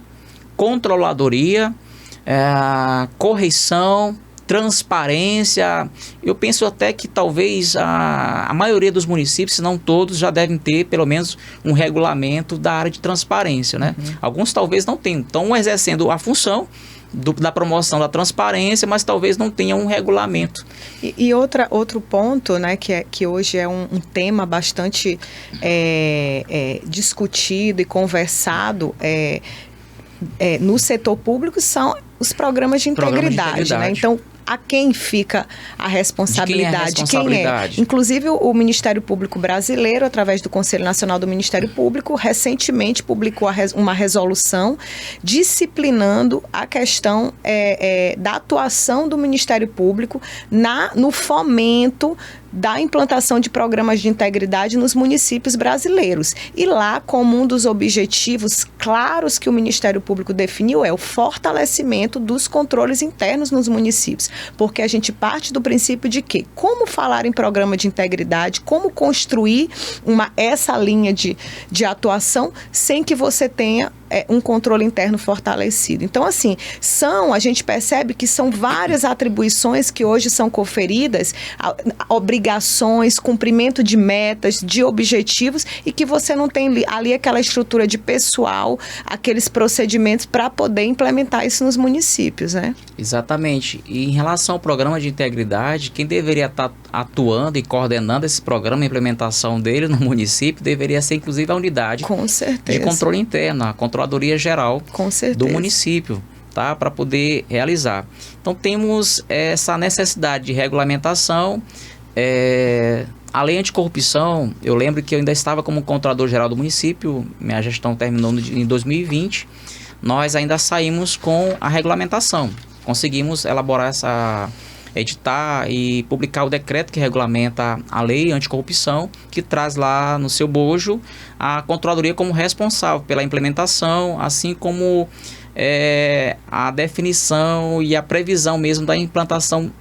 controladoria, correição transparência. Eu penso até que talvez a maioria dos municípios, se não todos, já devem ter pelo menos um regulamento da área de transparência, né? Alguns talvez não tenham, estão exercendo a função da promoção da transparência, mas talvez não tenha um regulamento. Outro ponto, né, que hoje é um tema bastante discutido e conversado no setor público são os programas de integridade. Né? Então, a quem fica a responsabilidade? Quem é? Inclusive, o Ministério Público Brasileiro, através do Conselho Nacional do Ministério Público, recentemente publicou uma resolução disciplinando a questão da atuação do Ministério Público no fomento da implantação de programas de integridade nos municípios brasileiros. E lá, como um dos objetivos claros que o Ministério Público definiu é o fortalecimento dos controles internos nos municípios. Porque a gente parte do princípio de que como falar em programa de integridade, como construir essa linha de atuação sem que você tenha um controle interno fortalecido. Então, assim, a gente percebe que são várias atribuições que hoje são conferidas, obrigações, cumprimento de metas, de objetivos, e que você não tem ali aquela estrutura de pessoal, aqueles procedimentos para poder implementar isso nos municípios, né? Exatamente. E em relação ao programa de integridade, quem deveria estar atuando e coordenando esse programa, a implementação dele no município, deveria ser inclusive a unidade de controle interno, a Controladoria Geral do município, tá? Para poder realizar. Então temos essa necessidade de regulamentação. A lei anticorrupção, eu lembro que eu ainda estava como Controlador Geral do município, minha gestão terminou em 2020, nós ainda saímos com a regulamentação. Conseguimos elaborar editar e publicar o decreto que regulamenta a lei anticorrupção, que traz lá no seu bojo a Controladoria como responsável pela implementação, assim como a definição e a previsão mesmo da implantação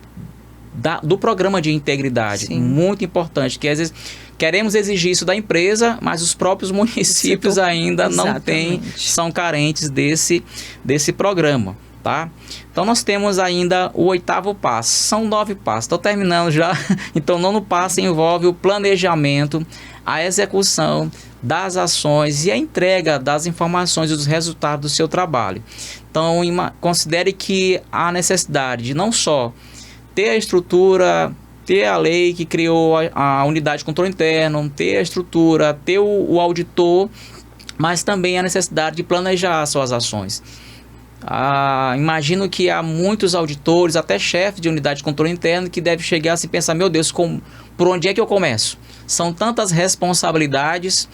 do programa de integridade. Sim. Muito importante, que às vezes queremos exigir isso da empresa, mas os próprios municípios ainda não têm, são carentes desse programa. Tá? Então nós temos ainda o 8º passo, são 9 passos, estou terminando já. Então o 9º passo envolve o planejamento, a execução das ações e a entrega das informações e dos resultados do seu trabalho. Então considere que há necessidade de não só ter a estrutura, ter a lei que criou a unidade de controle interno, ter a estrutura, ter o auditor, mas também a necessidade de planejar suas ações. Imagino que há muitos auditores, até chefes de unidade de controle interno, que devem chegar assim e pensar, meu Deus, por onde é que eu começo? São tantas responsabilidades,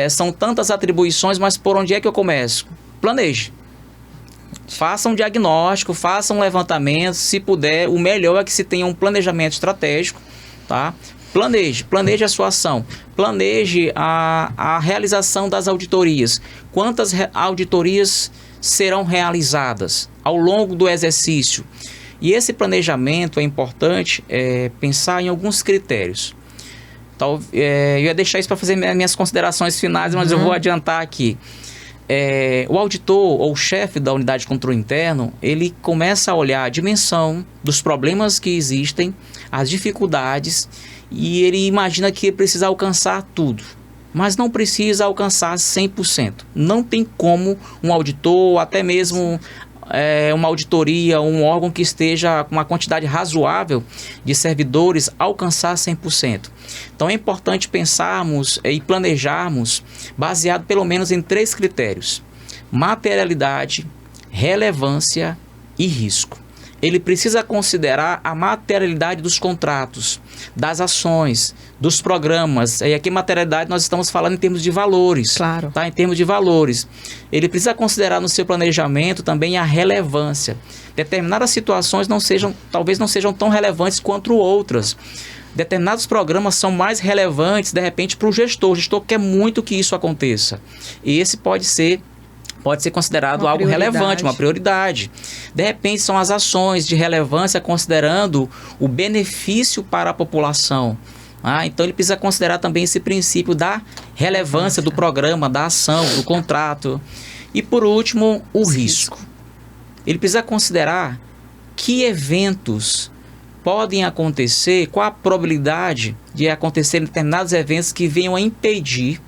são tantas atribuições, mas por onde é que eu começo? Planeje. Faça um diagnóstico, faça um levantamento, se puder, o melhor é que se tenha um planejamento estratégico, tá? Planeje a sua ação, planeje a realização das auditorias. Quantas auditorias serão realizadas ao longo do exercício? E esse planejamento é importante pensar em alguns critérios. Eu ia deixar isso para fazer minhas considerações finais, mas eu vou adiantar aqui. O auditor ou o chefe da unidade de controle interno, ele começa a olhar a dimensão dos problemas que existem, as dificuldades, e ele imagina que precisa alcançar tudo. Mas não precisa alcançar 100%. Não tem como um auditor, até mesmo uma auditoria, um órgão que esteja com uma quantidade razoável de servidores, alcançar 100%. Então é importante pensarmos e planejarmos baseado pelo menos em 3 critérios: materialidade, relevância e risco. Ele precisa considerar a materialidade dos contratos, das ações, dos programas. E aqui materialidade nós estamos falando em termos de valores. Claro. Tá? Em termos de valores. Ele precisa considerar no seu planejamento também a relevância. Determinadas situações talvez não sejam tão relevantes quanto outras. Determinados programas são mais relevantes, de repente, para o gestor. O gestor quer muito que isso aconteça. E esse pode ser considerado algo relevante, uma prioridade. De repente, são as ações de relevância considerando o benefício para a população. Então, ele precisa considerar também esse princípio da relevância do programa, da ação, do contrato. E, por último, o risco. Ele precisa considerar que eventos podem acontecer, qual a probabilidade de acontecer determinados eventos que venham a impedir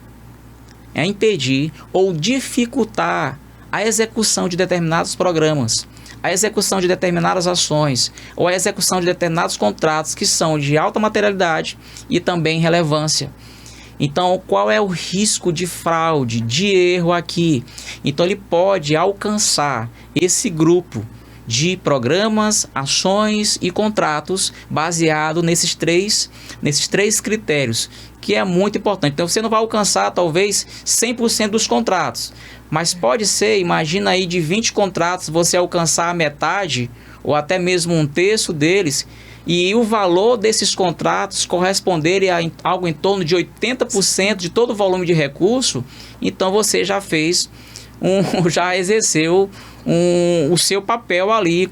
ou dificultar a execução de determinados programas, a execução de determinadas ações ou a execução de determinados contratos que são de alta materialidade e também relevância. Então, qual é o risco de fraude, de erro aqui? Então, ele pode alcançar esse grupo de programas, ações e contratos baseado nesses três critérios, que é muito importante. Então, você não vai alcançar, talvez, 100% dos contratos, mas pode ser, imagina aí, de 20 contratos, você alcançar a metade ou até mesmo um terço deles, e o valor desses contratos corresponderem a algo em torno de 80% de todo o volume de recurso, então você já fez, já exerceu o seu papel ali,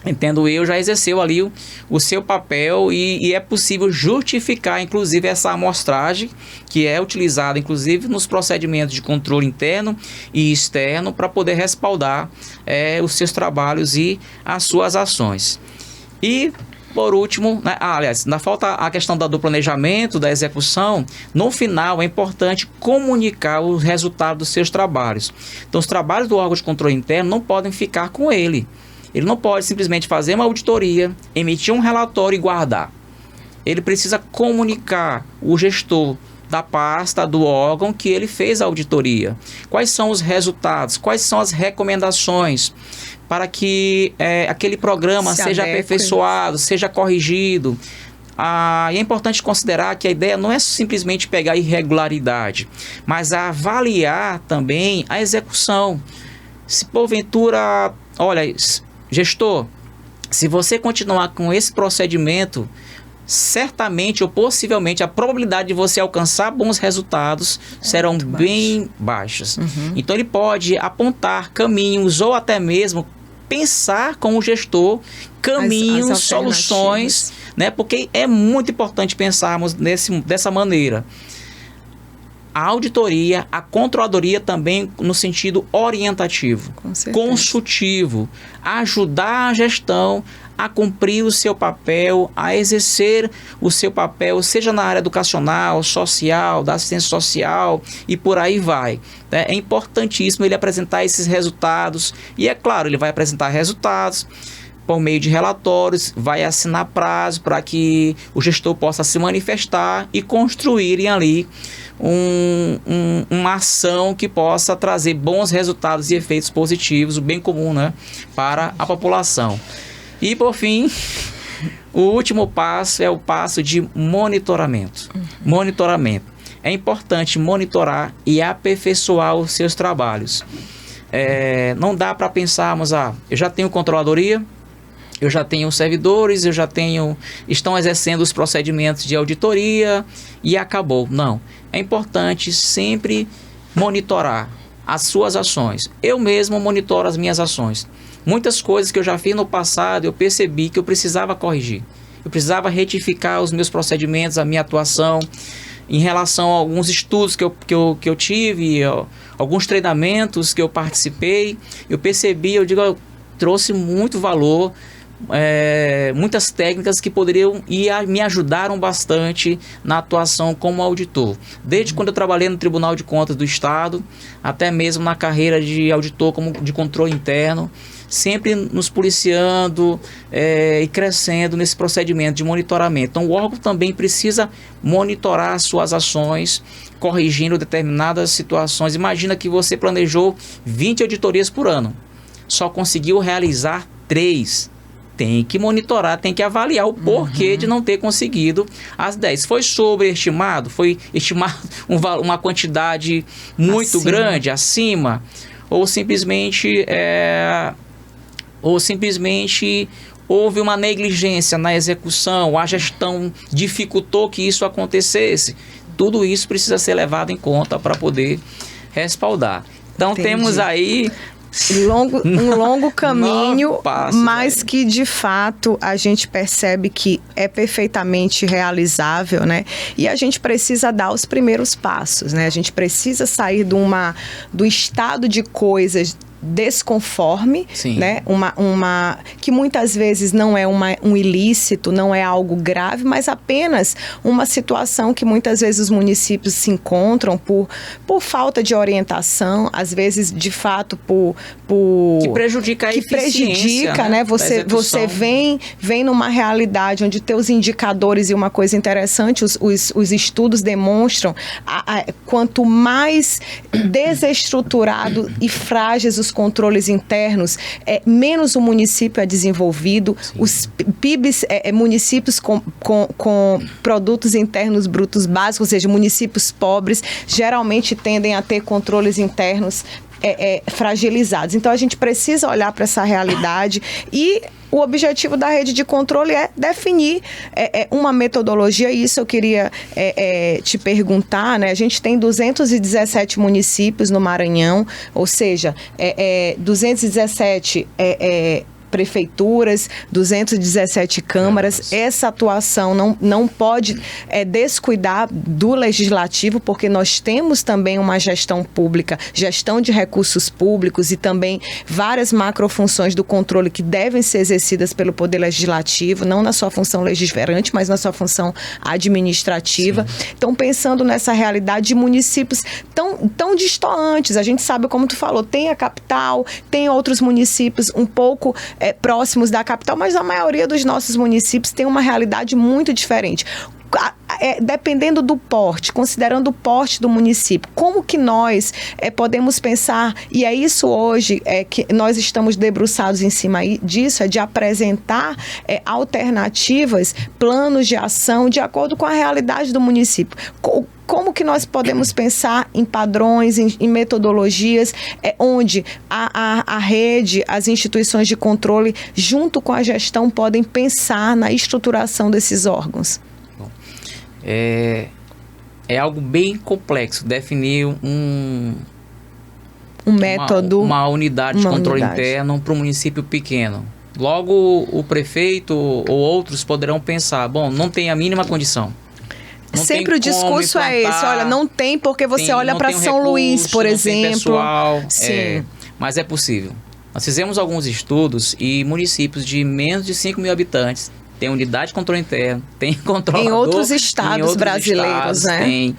entendo eu, já exerceu ali o seu papel e é possível justificar, inclusive, essa amostragem que é utilizada, inclusive, nos procedimentos de controle interno e externo para poder respaldar os seus trabalhos e as suas ações. E, por último, aliás, ainda falta a questão do planejamento, da execução. No final, é importante comunicar o resultado dos seus trabalhos. Então, os trabalhos do órgão de controle interno não podem ficar com ele. Ele não pode simplesmente fazer uma auditoria, emitir um relatório e guardar. Ele precisa comunicar o gestor da pasta, do órgão que ele fez a auditoria. Quais são os resultados? Quais são as recomendações para que aquele programa seja aperfeiçoado, seja corrigido? E é importante considerar que a ideia não é simplesmente pegar a irregularidade, mas avaliar também a execução. Se porventura, olha, gestor, se você continuar com esse procedimento, certamente ou possivelmente a probabilidade de você alcançar bons resultados serão bem baixas. Então ele pode apontar caminhos ou até mesmo pensar com o gestor caminhos, soluções, né? Porque é muito importante pensarmos dessa maneira. A auditoria, a controladoria também no sentido orientativo, consultivo, ajudar a gestão a cumprir o seu papel, a exercer o seu papel, seja na área educacional, social, da assistência social e por aí vai. É importantíssimo ele apresentar esses resultados e, é claro, ele vai apresentar resultados por meio de relatórios, vai assinar prazo para que o gestor possa se manifestar e construírem ali uma ação que possa trazer bons resultados e efeitos positivos, o bem comum, né, para a população. E, por fim, o último passo é o passo de monitoramento. Monitoramento. É importante monitorar e aperfeiçoar os seus trabalhos. Não dá para pensarmos, eu já tenho controladoria, eu já tenho servidores, estão exercendo os procedimentos de auditoria e acabou. Não. É importante sempre monitorar as suas ações. Eu mesmo monitoro as minhas ações. Muitas coisas que eu já fiz no passado, eu percebi que eu precisava corrigir. Eu precisava retificar os meus procedimentos, a minha atuação, em relação a alguns estudos que eu tive, alguns treinamentos que eu participei. Eu percebi, eu trouxe muito valor, muitas técnicas que poderiam e me ajudaram bastante na atuação como auditor. Desde quando eu trabalhei no Tribunal de Contas do Estado, até mesmo na carreira de auditor como de controle interno, sempre nos policiando e crescendo nesse procedimento de monitoramento. Então, o órgão também precisa monitorar suas ações, corrigindo determinadas situações. Imagina que você planejou 20 auditorias por ano, só conseguiu realizar 3. Tem que monitorar, tem que avaliar o porquê de não ter conseguido as 10. Foi sobreestimado? Foi estimado uma quantidade muito grande, acima? Ou simplesmente houve uma negligência na execução, a gestão dificultou que isso acontecesse? Tudo isso precisa ser levado em conta para poder respaldar. Então, temos aí um longo caminho, mas que de fato a gente percebe que é perfeitamente realizável, né? E a gente precisa dar os primeiros passos, né? A gente precisa sair do estado de coisas desconforme, Sim. né? Que muitas vezes não é um ilícito, não é algo grave, mas apenas uma situação que muitas vezes os municípios se encontram por falta de orientação, às vezes, de fato, que prejudica a eficiência, né? Você vem numa realidade onde teus indicadores, e uma coisa interessante, os estudos demonstram, quanto mais desestruturado e frágeis os controles internos, menos o município é desenvolvido. Sim. Os PIBs, municípios com produtos internos brutos básicos, ou seja, municípios pobres, geralmente tendem a ter controles internos fragilizados. Então, a gente precisa olhar para essa realidade e o objetivo da rede de controle é definir uma metodologia, e isso eu queria te perguntar, né? A gente tem 217 municípios no Maranhão, ou seja, 217 prefeituras, 217 câmaras. Essa atuação não pode descuidar do legislativo, porque nós temos também uma gestão pública, gestão de recursos públicos e também várias macrofunções do controle que devem ser exercidas pelo Poder Legislativo, não na sua função legislante, mas na sua função administrativa. Sim. Então, pensando nessa realidade de municípios tão distantes, a gente sabe, como tu falou, tem a capital, tem outros municípios um pouco próximos da capital, mas a maioria dos nossos municípios tem uma realidade muito diferente. Dependendo do porte, considerando o porte do município, como que nós podemos pensar, e é isso hoje que nós estamos debruçados em cima disso, de apresentar alternativas, planos de ação de acordo com a realidade do município. Como que nós podemos pensar em padrões, em metodologias, onde a rede, as instituições de controle, junto com a gestão, podem pensar na estruturação desses órgãos? É algo bem complexo definir um método, uma unidade de controle interno para um município pequeno. Logo, o prefeito ou outros poderão pensar, bom, não tem a mínima condição. Sempre o discurso é esse, olha, não tem, porque você olha para São Luís, por exemplo. Pessoal, mas é possível. Nós fizemos alguns estudos e municípios de menos de 5 mil habitantes têm unidade de controle interno, tem controlador. Em outros estados brasileiros, né?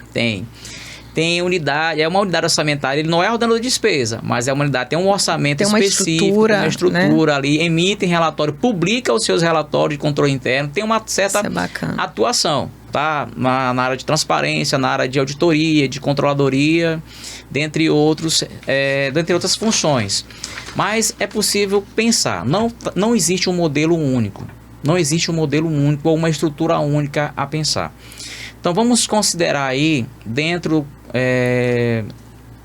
Tem unidade, é uma unidade orçamentária, ele não é ordenador de despesa, mas é uma unidade, tem um orçamento específico, uma estrutura, né? Ali, emitem relatório, publica os seus relatórios de controle interno, tem uma certa atuação, tá? Na área de transparência, na área de auditoria, de controladoria, dentre outras funções. Mas é possível pensar, não existe um modelo único. Não existe um modelo único ou uma estrutura única a pensar. Então, vamos considerar aí, dentro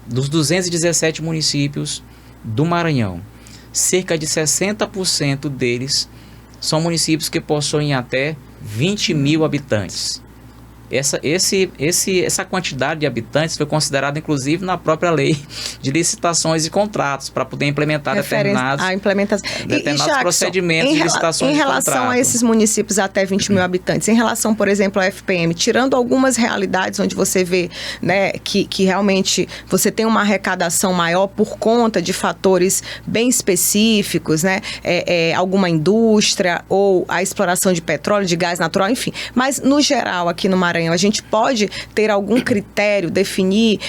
dos 217 municípios do Maranhão, cerca de 60% deles são municípios que possuem até 20 mil habitantes. Essa quantidade de habitantes foi considerada, inclusive, na própria lei de licitações e contratos, para poder implementar determinados procedimentos de licitações e contratos. Em relação a esses municípios até 20 mil habitantes, em relação, por exemplo, à FPM, tirando algumas realidades onde você vê, né, que realmente você tem uma arrecadação maior por conta de fatores bem específicos, né, alguma indústria ou a exploração de petróleo, de gás natural, enfim. Mas, no geral, aqui no Maranhão, a gente pode ter algum critério, definir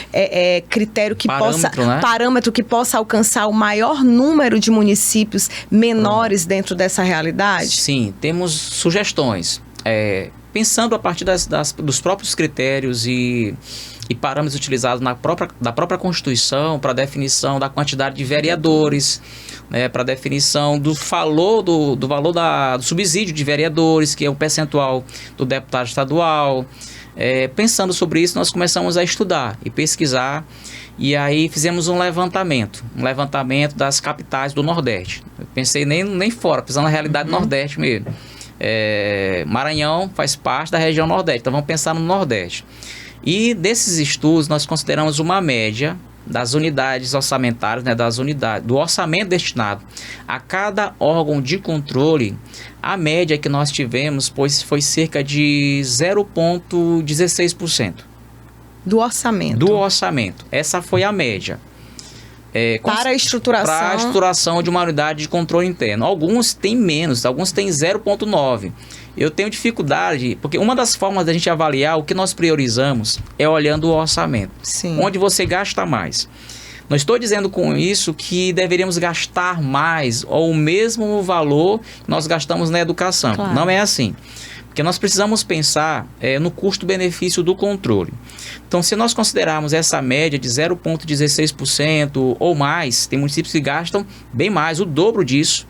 critério que parâmetro que possa alcançar o maior número de municípios menores dentro dessa realidade? Sim, temos sugestões. Pensando a partir dos próprios critérios e parâmetros utilizados da própria Constituição para definição da quantidade de vereadores, né, para definição do valor do subsídio de vereadores, que é o percentual do deputado estadual. Pensando sobre isso, nós começamos a estudar e pesquisar, e aí fizemos um levantamento das capitais do Nordeste. Eu pensei nem fora, pensando na realidade do Nordeste mesmo. Maranhão faz parte da região Nordeste, então vamos pensar no Nordeste. E desses estudos nós consideramos uma média das unidades orçamentárias, né, do orçamento destinado a cada órgão de controle. A média que nós tivemos foi cerca de 0,16%. Do orçamento? Do orçamento. Essa foi a média. para a estruturação de uma unidade de controle interno. Alguns têm menos, alguns têm 0,9. Eu tenho dificuldade, porque uma das formas da gente avaliar o que nós priorizamos é olhando o orçamento. Sim. Onde você gasta mais. Não estou dizendo com isso que deveríamos gastar mais ou o mesmo valor que nós gastamos na educação. Claro. Não é assim. Porque nós precisamos pensar no custo-benefício do controle. Então, se nós considerarmos essa média de 0,16% ou mais, tem municípios que gastam bem mais, o dobro disso,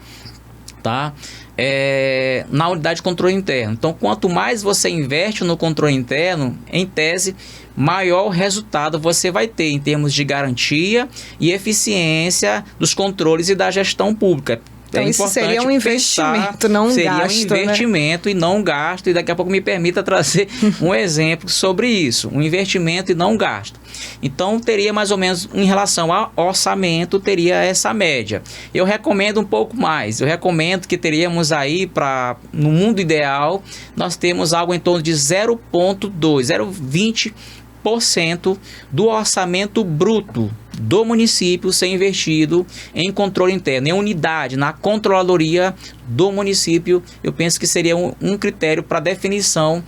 tá? Na unidade de controle interno. Então, quanto mais você investe no controle interno, em tese, maior resultado você vai ter em termos de garantia e eficiência dos controles e da gestão pública. Então, isso seria um investimento, não um gasto. Seria um investimento, né? E não um gasto. E daqui a pouco me permita trazer um exemplo sobre isso. Um investimento e não um gasto. Então, teria mais ou menos, em relação ao orçamento, teria essa média. Eu recomendo um pouco mais. Eu recomendo que teríamos aí, no mundo ideal, nós temos algo em torno de 0,2, 0,20% do orçamento bruto do município ser investido em controle interno, em unidade, na controladoria do município. Eu penso que seria um critério para definição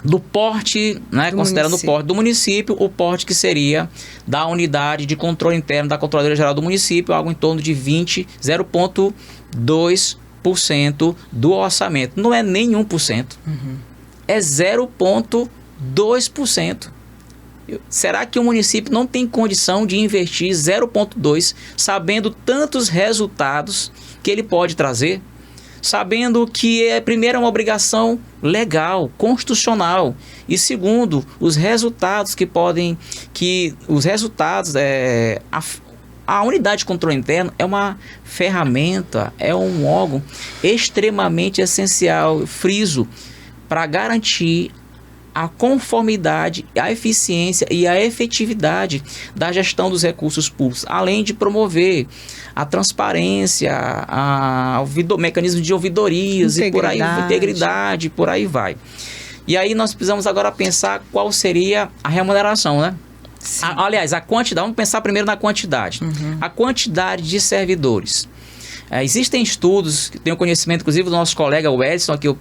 do porte, né, considerando o porte do município, o porte que seria da unidade de controle interno da Controladoria Geral do município, algo em torno de 0,2% do orçamento. Não é nem 1%, é 0,2%. Será que o município não tem condição de investir 0,2%, sabendo tantos resultados que ele pode trazer? Sabendo que, primeiro, é uma obrigação legal, constitucional, e segundo, os resultados a unidade de controle interno é uma ferramenta, é um órgão extremamente essencial, friso, para garantir a conformidade, a eficiência e a efetividade da gestão dos recursos públicos, além de promover a transparência, o mecanismo de ouvidorias e por aí, integridade, por aí vai. E aí nós precisamos agora pensar qual seria a remuneração, né? Aliás, a quantidade, vamos pensar primeiro na quantidade. A quantidade de servidores. Existem estudos, tenho conhecimento, inclusive, do nosso colega o Edson, que eu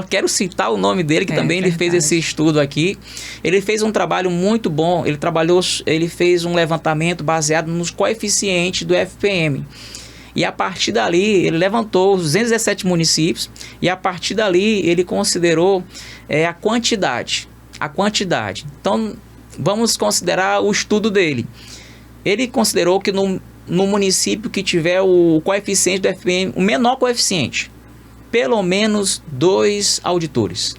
quero citar o nome dele, que também ele fez esse estudo aqui. Ele fez um trabalho muito bom, ele fez um levantamento baseado nos coeficientes do FPM. E a partir dali, ele levantou os 217 municípios, e a partir dali ele considerou a quantidade. Então, vamos considerar o estudo dele. Ele considerou que no município que tiver o coeficiente do FPM, o menor coeficiente, pelo menos 2 auditores.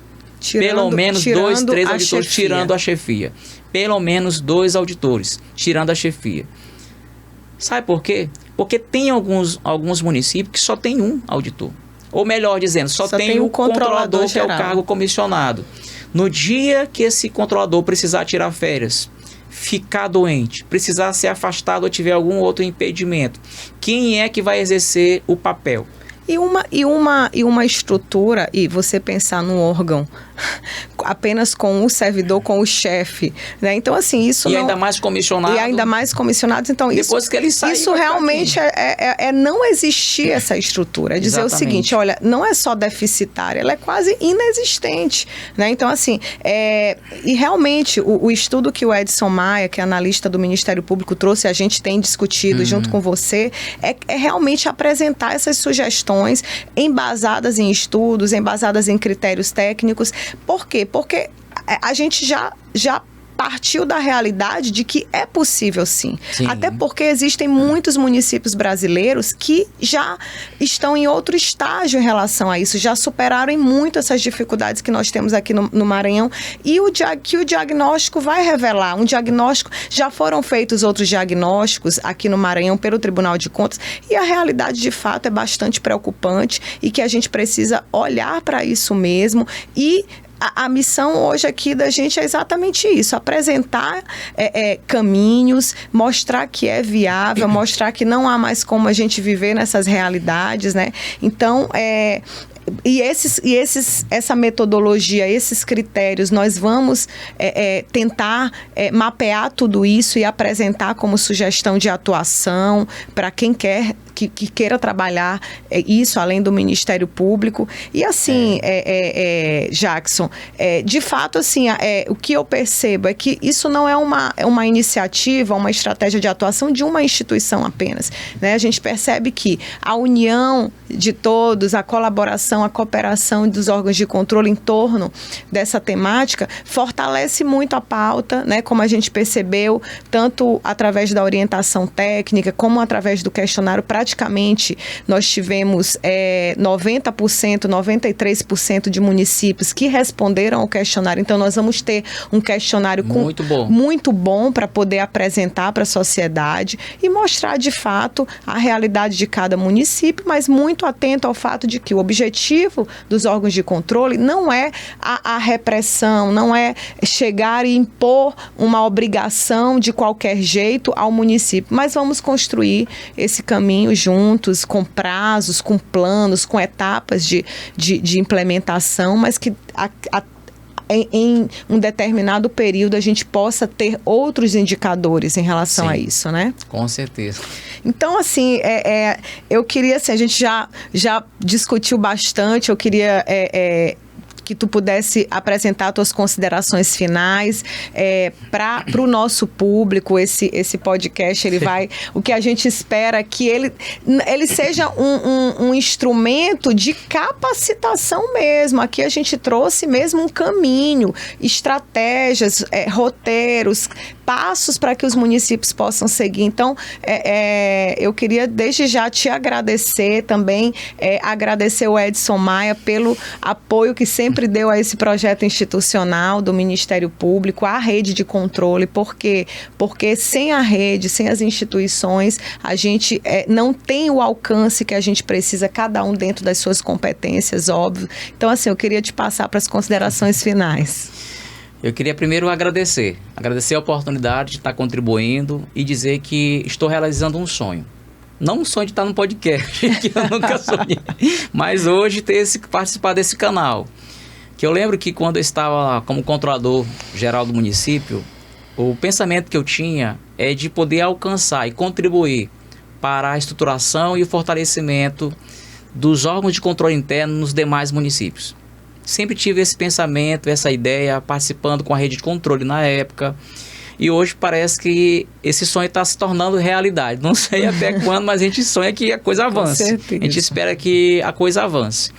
Pelo menos 2, 3 auditores, tirando a chefia. Pelo menos 2 auditores, tirando a chefia. Sabe por quê? Porque tem alguns municípios que só tem um auditor. Ou melhor dizendo, só tem o controlador, que é o cargo comissionado. No dia que esse controlador precisar tirar férias, ficar doente, precisar ser afastado ou tiver algum outro impedimento, quem é que vai exercer o papel? E uma estrutura, e você pensar num órgão apenas com o servidor, com o chefe, né? Então, assim, isso ainda mais comissionado. E ainda mais comissionados. Então, depois que ele sai, isso realmente é não existir essa estrutura. É dizer o seguinte, olha, não é só deficitária, ela é quase inexistente, né? Então, assim, e realmente, o estudo que o Edson Maia, que é analista do Ministério Público, trouxe, a gente tem discutido junto com você, é realmente apresentar essas sugestões embasadas em estudos, embasadas em critérios técnicos. Por quê? Porque a gente já partiu da realidade de que é possível sim. Até porque existem muitos municípios brasileiros que já estão em outro estágio em relação a isso, já superaram em muito essas dificuldades que nós temos aqui no Maranhão, e que o diagnóstico vai revelar. Já foram feitos outros diagnósticos aqui no Maranhão pelo Tribunal de Contas, e a realidade de fato é bastante preocupante, e que a gente precisa olhar para isso mesmo. E a missão hoje aqui da gente é exatamente isso, apresentar caminhos, mostrar que é viável, mostrar que não há mais como a gente viver nessas realidades, né? Então, essa metodologia, esses critérios, nós vamos tentar mapear tudo isso e apresentar como sugestão de atuação para quem quer que queira trabalhar isso além do Ministério Público. E assim, Jackson, de fato, assim, o que eu percebo é que isso não é uma iniciativa, uma estratégia de atuação de uma instituição apenas, né? A gente percebe que a união de todos, a colaboração, a cooperação dos órgãos de controle em torno dessa temática fortalece muito a pauta, né? Como a gente percebeu, tanto através da orientação técnica, como através do questionário. Praticamente, nós tivemos 90%, 93% de municípios que responderam ao questionário. Então, nós vamos ter um questionário muito bom para poder apresentar para a sociedade e mostrar, de fato, a realidade de cada município, mas muito atento ao fato de que o objetivo dos órgãos de controle não é a repressão, não é chegar e impor uma obrigação de qualquer jeito ao município, mas vamos construir esse caminho juntos, com prazos, com planos, com etapas de implementação, mas que em um determinado período a gente possa ter outros indicadores em relação a isso, né? Com certeza. Então, assim, eu queria, assim, a gente já discutiu bastante, eu queria que tu pudesse apresentar tuas considerações finais para o nosso público. Esse podcast, ele vai... O que a gente espera é que ele seja um instrumento de capacitação mesmo. Aqui a gente trouxe mesmo um caminho, estratégias, roteiros, passos para que os municípios possam seguir. Então, eu queria desde já te agradecer também, agradecer o Edson Maia pelo apoio que sempre deu a esse projeto institucional do Ministério Público, à rede de controle, porque sem a rede, sem as instituições, a gente não tem o alcance que a gente precisa, cada um dentro das suas competências, óbvio. Então, assim, eu queria te passar para as considerações finais. Eu queria primeiro agradecer a oportunidade de estar contribuindo e dizer que estou realizando um sonho. Não um sonho de estar no podcast, que eu nunca sonhei, mas hoje participar desse canal. Que eu lembro que quando eu estava como controlador geral do município, o pensamento que eu tinha é de poder alcançar e contribuir para a estruturação e o fortalecimento dos órgãos de controle interno nos demais municípios. Sempre tive esse pensamento, essa ideia, participando com a rede de controle na época. E hoje parece que esse sonho está se tornando realidade. Não sei até quando, mas a gente sonha que a coisa avance. A gente espera que a coisa avance,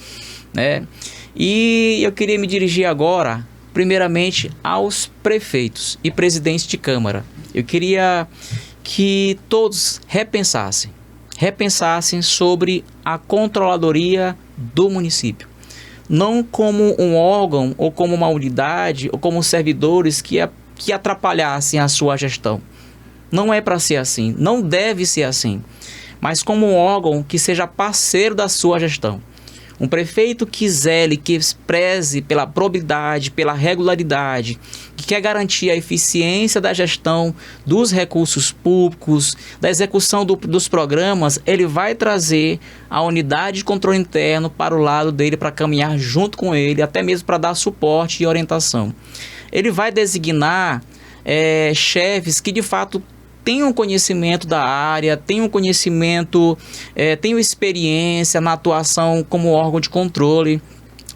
né? E eu queria me dirigir agora, primeiramente, aos prefeitos e presidentes de Câmara. Eu queria que todos repensassem sobre a controladoria do município. Não como um órgão, ou como uma unidade, ou como servidores que atrapalhassem a sua gestão. Não é para ser assim, não deve ser assim, mas como um órgão que seja parceiro da sua gestão. Um prefeito que zele, que preze pela probidade, pela regularidade, que quer garantir a eficiência da gestão dos recursos públicos, da execução dos programas, ele vai trazer a unidade de controle interno para o lado dele, para caminhar junto com ele, até mesmo para dar suporte e orientação. Ele vai designar chefes que de fato tenham conhecimento da área, tenham conhecimento, tenham experiência na atuação como órgão de controle.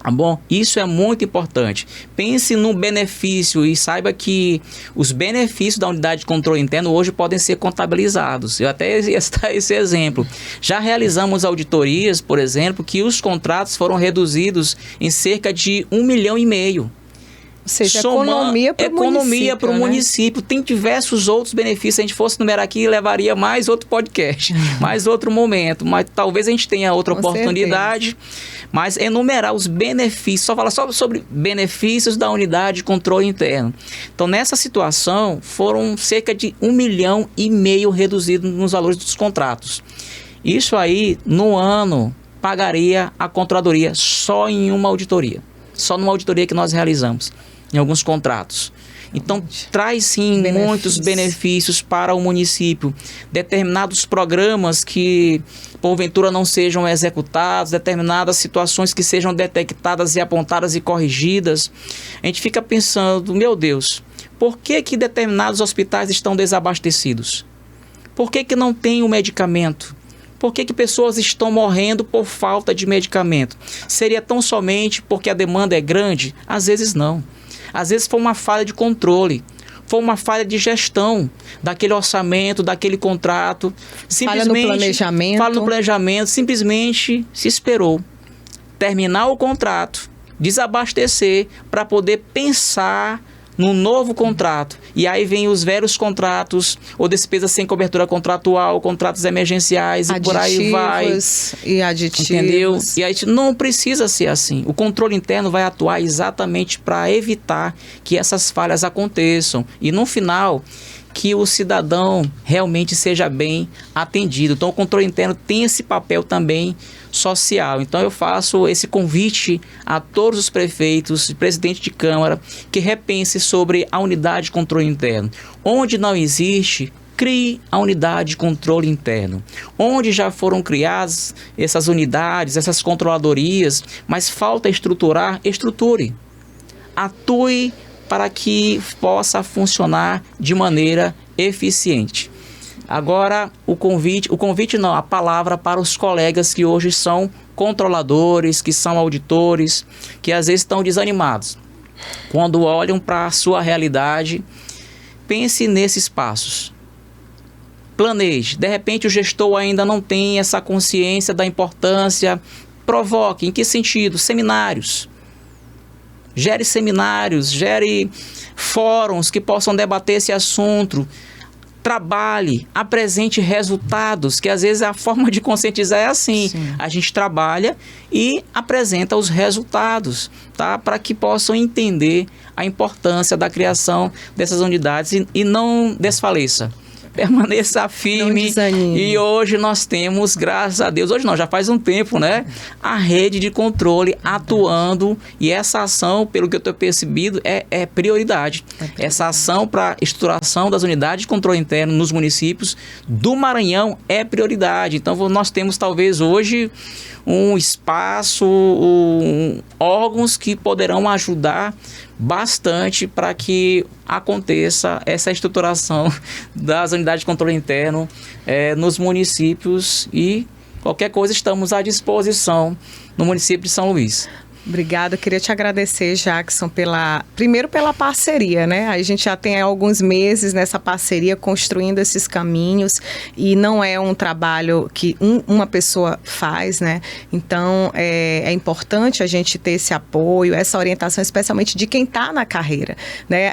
Tá bom? Isso é muito importante. Pense no benefício e saiba que os benefícios da unidade de controle interno hoje podem ser contabilizados. Eu até ia citar esse exemplo. Já realizamos auditorias, por exemplo, que os contratos foram reduzidos em cerca de 1,5 milhão. Ou seja, economia para o município. Tem diversos outros benefícios. Se a gente fosse numerar aqui, levaria mais outro podcast, mais outro momento. Mas talvez a gente tenha outra oportunidade. Certeza. Mas enumerar os benefícios, só falar só sobre benefícios da unidade de controle interno. Então, nessa situação, foram cerca de 1,5 milhão reduzido nos valores dos contratos. Isso aí, no ano, pagaria a controladoria só em uma auditoria. Só numa auditoria que nós realizamos, em alguns contratos. Então, traz sim muitos benefícios para o município. Determinados programas que, porventura, não sejam executados, determinadas situações que sejam detectadas e apontadas e corrigidas. A gente fica pensando, meu Deus, por que determinados hospitais estão desabastecidos? Por que não tem o medicamento? Por que pessoas estão morrendo por falta de medicamento? Seria tão somente porque a demanda é grande? Às vezes não. Às vezes foi uma falha de controle, foi uma falha de gestão daquele orçamento, daquele contrato. Falha no planejamento. Falha no planejamento, simplesmente se esperou terminar o contrato, desabastecer para poder pensar num novo contrato. E aí vem os velhos contratos, ou despesas sem cobertura contratual, contratos emergenciais, e por aí vai. E aditivos. Entendeu? E aí não precisa ser assim. O controle interno vai atuar exatamente para evitar que essas falhas aconteçam. E no final, que o cidadão realmente seja bem atendido. Então o controle interno tem esse papel também social. Então eu faço esse convite a todos os prefeitos e presidentes de Câmara que repensem sobre a unidade de controle interno. Onde não existe, crie a unidade de controle interno. Onde já foram criadas essas unidades, essas controladorias, mas falta estruturar, estruture. Atue para que possa funcionar de maneira eficiente. Agora, a palavra para os colegas que hoje são controladores, que são auditores, que às vezes estão desanimados. Quando olham para a sua realidade, pense nesses passos. Planeje. De repente o gestor ainda não tem essa consciência da importância. Provoque. Em que sentido? Seminários. Gere seminários, gere fóruns que possam debater esse assunto. Trabalhe, apresente resultados, que às vezes a forma de conscientizar é assim. Sim. A gente trabalha e apresenta os resultados, tá? Para que possam entender a importância da criação dessas unidades e não desfaleça. Permaneça firme. E hoje nós temos, graças a Deus, hoje não, já faz um tempo, né? A rede de controle atuando, e essa ação, pelo que eu tenho percebido, é prioridade. Essa ação para estruturação das unidades de controle interno nos municípios do Maranhão é prioridade. Então nós temos talvez hoje um espaço, órgãos que poderão ajudar bastante para que aconteça essa estruturação das unidades de controle interno nos municípios, e qualquer coisa estamos à disposição no município de São Luís. Obrigada, queria te agradecer, Jackson, primeiro pela parceria, né? A gente já tem alguns meses nessa parceria construindo esses caminhos, e não é um trabalho que uma pessoa faz, né? Então é importante a gente ter esse apoio, essa orientação, especialmente de quem está na carreira, né?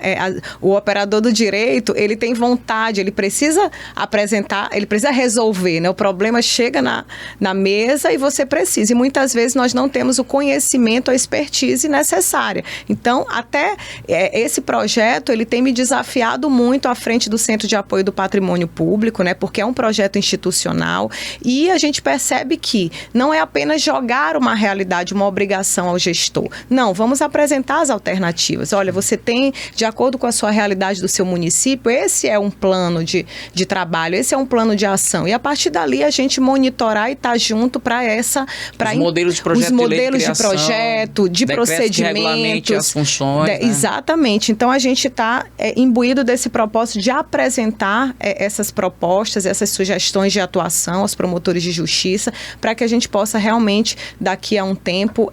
O operador do direito, ele tem vontade, ele precisa apresentar, ele precisa resolver, né? O problema chega na mesa e você precisa, e muitas vezes nós não temos o conhecimento, a expertise necessária. Então, até esse projeto, ele tem me desafiado muito à frente do Centro de Apoio do Patrimônio Público, né? Porque é um projeto institucional, e a gente percebe que não é apenas jogar uma realidade, uma obrigação ao gestor. Não, vamos apresentar as alternativas. Olha, você tem, de acordo com a sua realidade do seu município, esse é um plano de trabalho, esse é um plano de ação. E a partir dali a gente monitorar e estar junto para os modelos de projeto, os modelos de projeto, de procedimentos, as funções, né? Exatamente. Então a gente está imbuído desse propósito de apresentar essas propostas, essas sugestões de atuação aos promotores de justiça, para que a gente possa realmente, daqui a um tempo,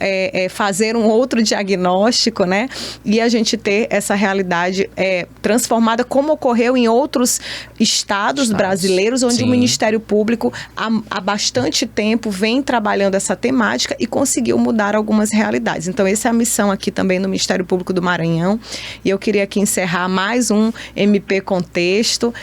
fazer um outro diagnóstico, né? E a gente ter essa realidade transformada, como ocorreu em outros estados brasileiros, onde o Ministério Público há bastante tempo vem trabalhando essa temática e conseguiu mudar algumas realidades. Então, essa é a missão aqui também no Ministério Público do Maranhão. E eu queria aqui encerrar mais um MP Contexto,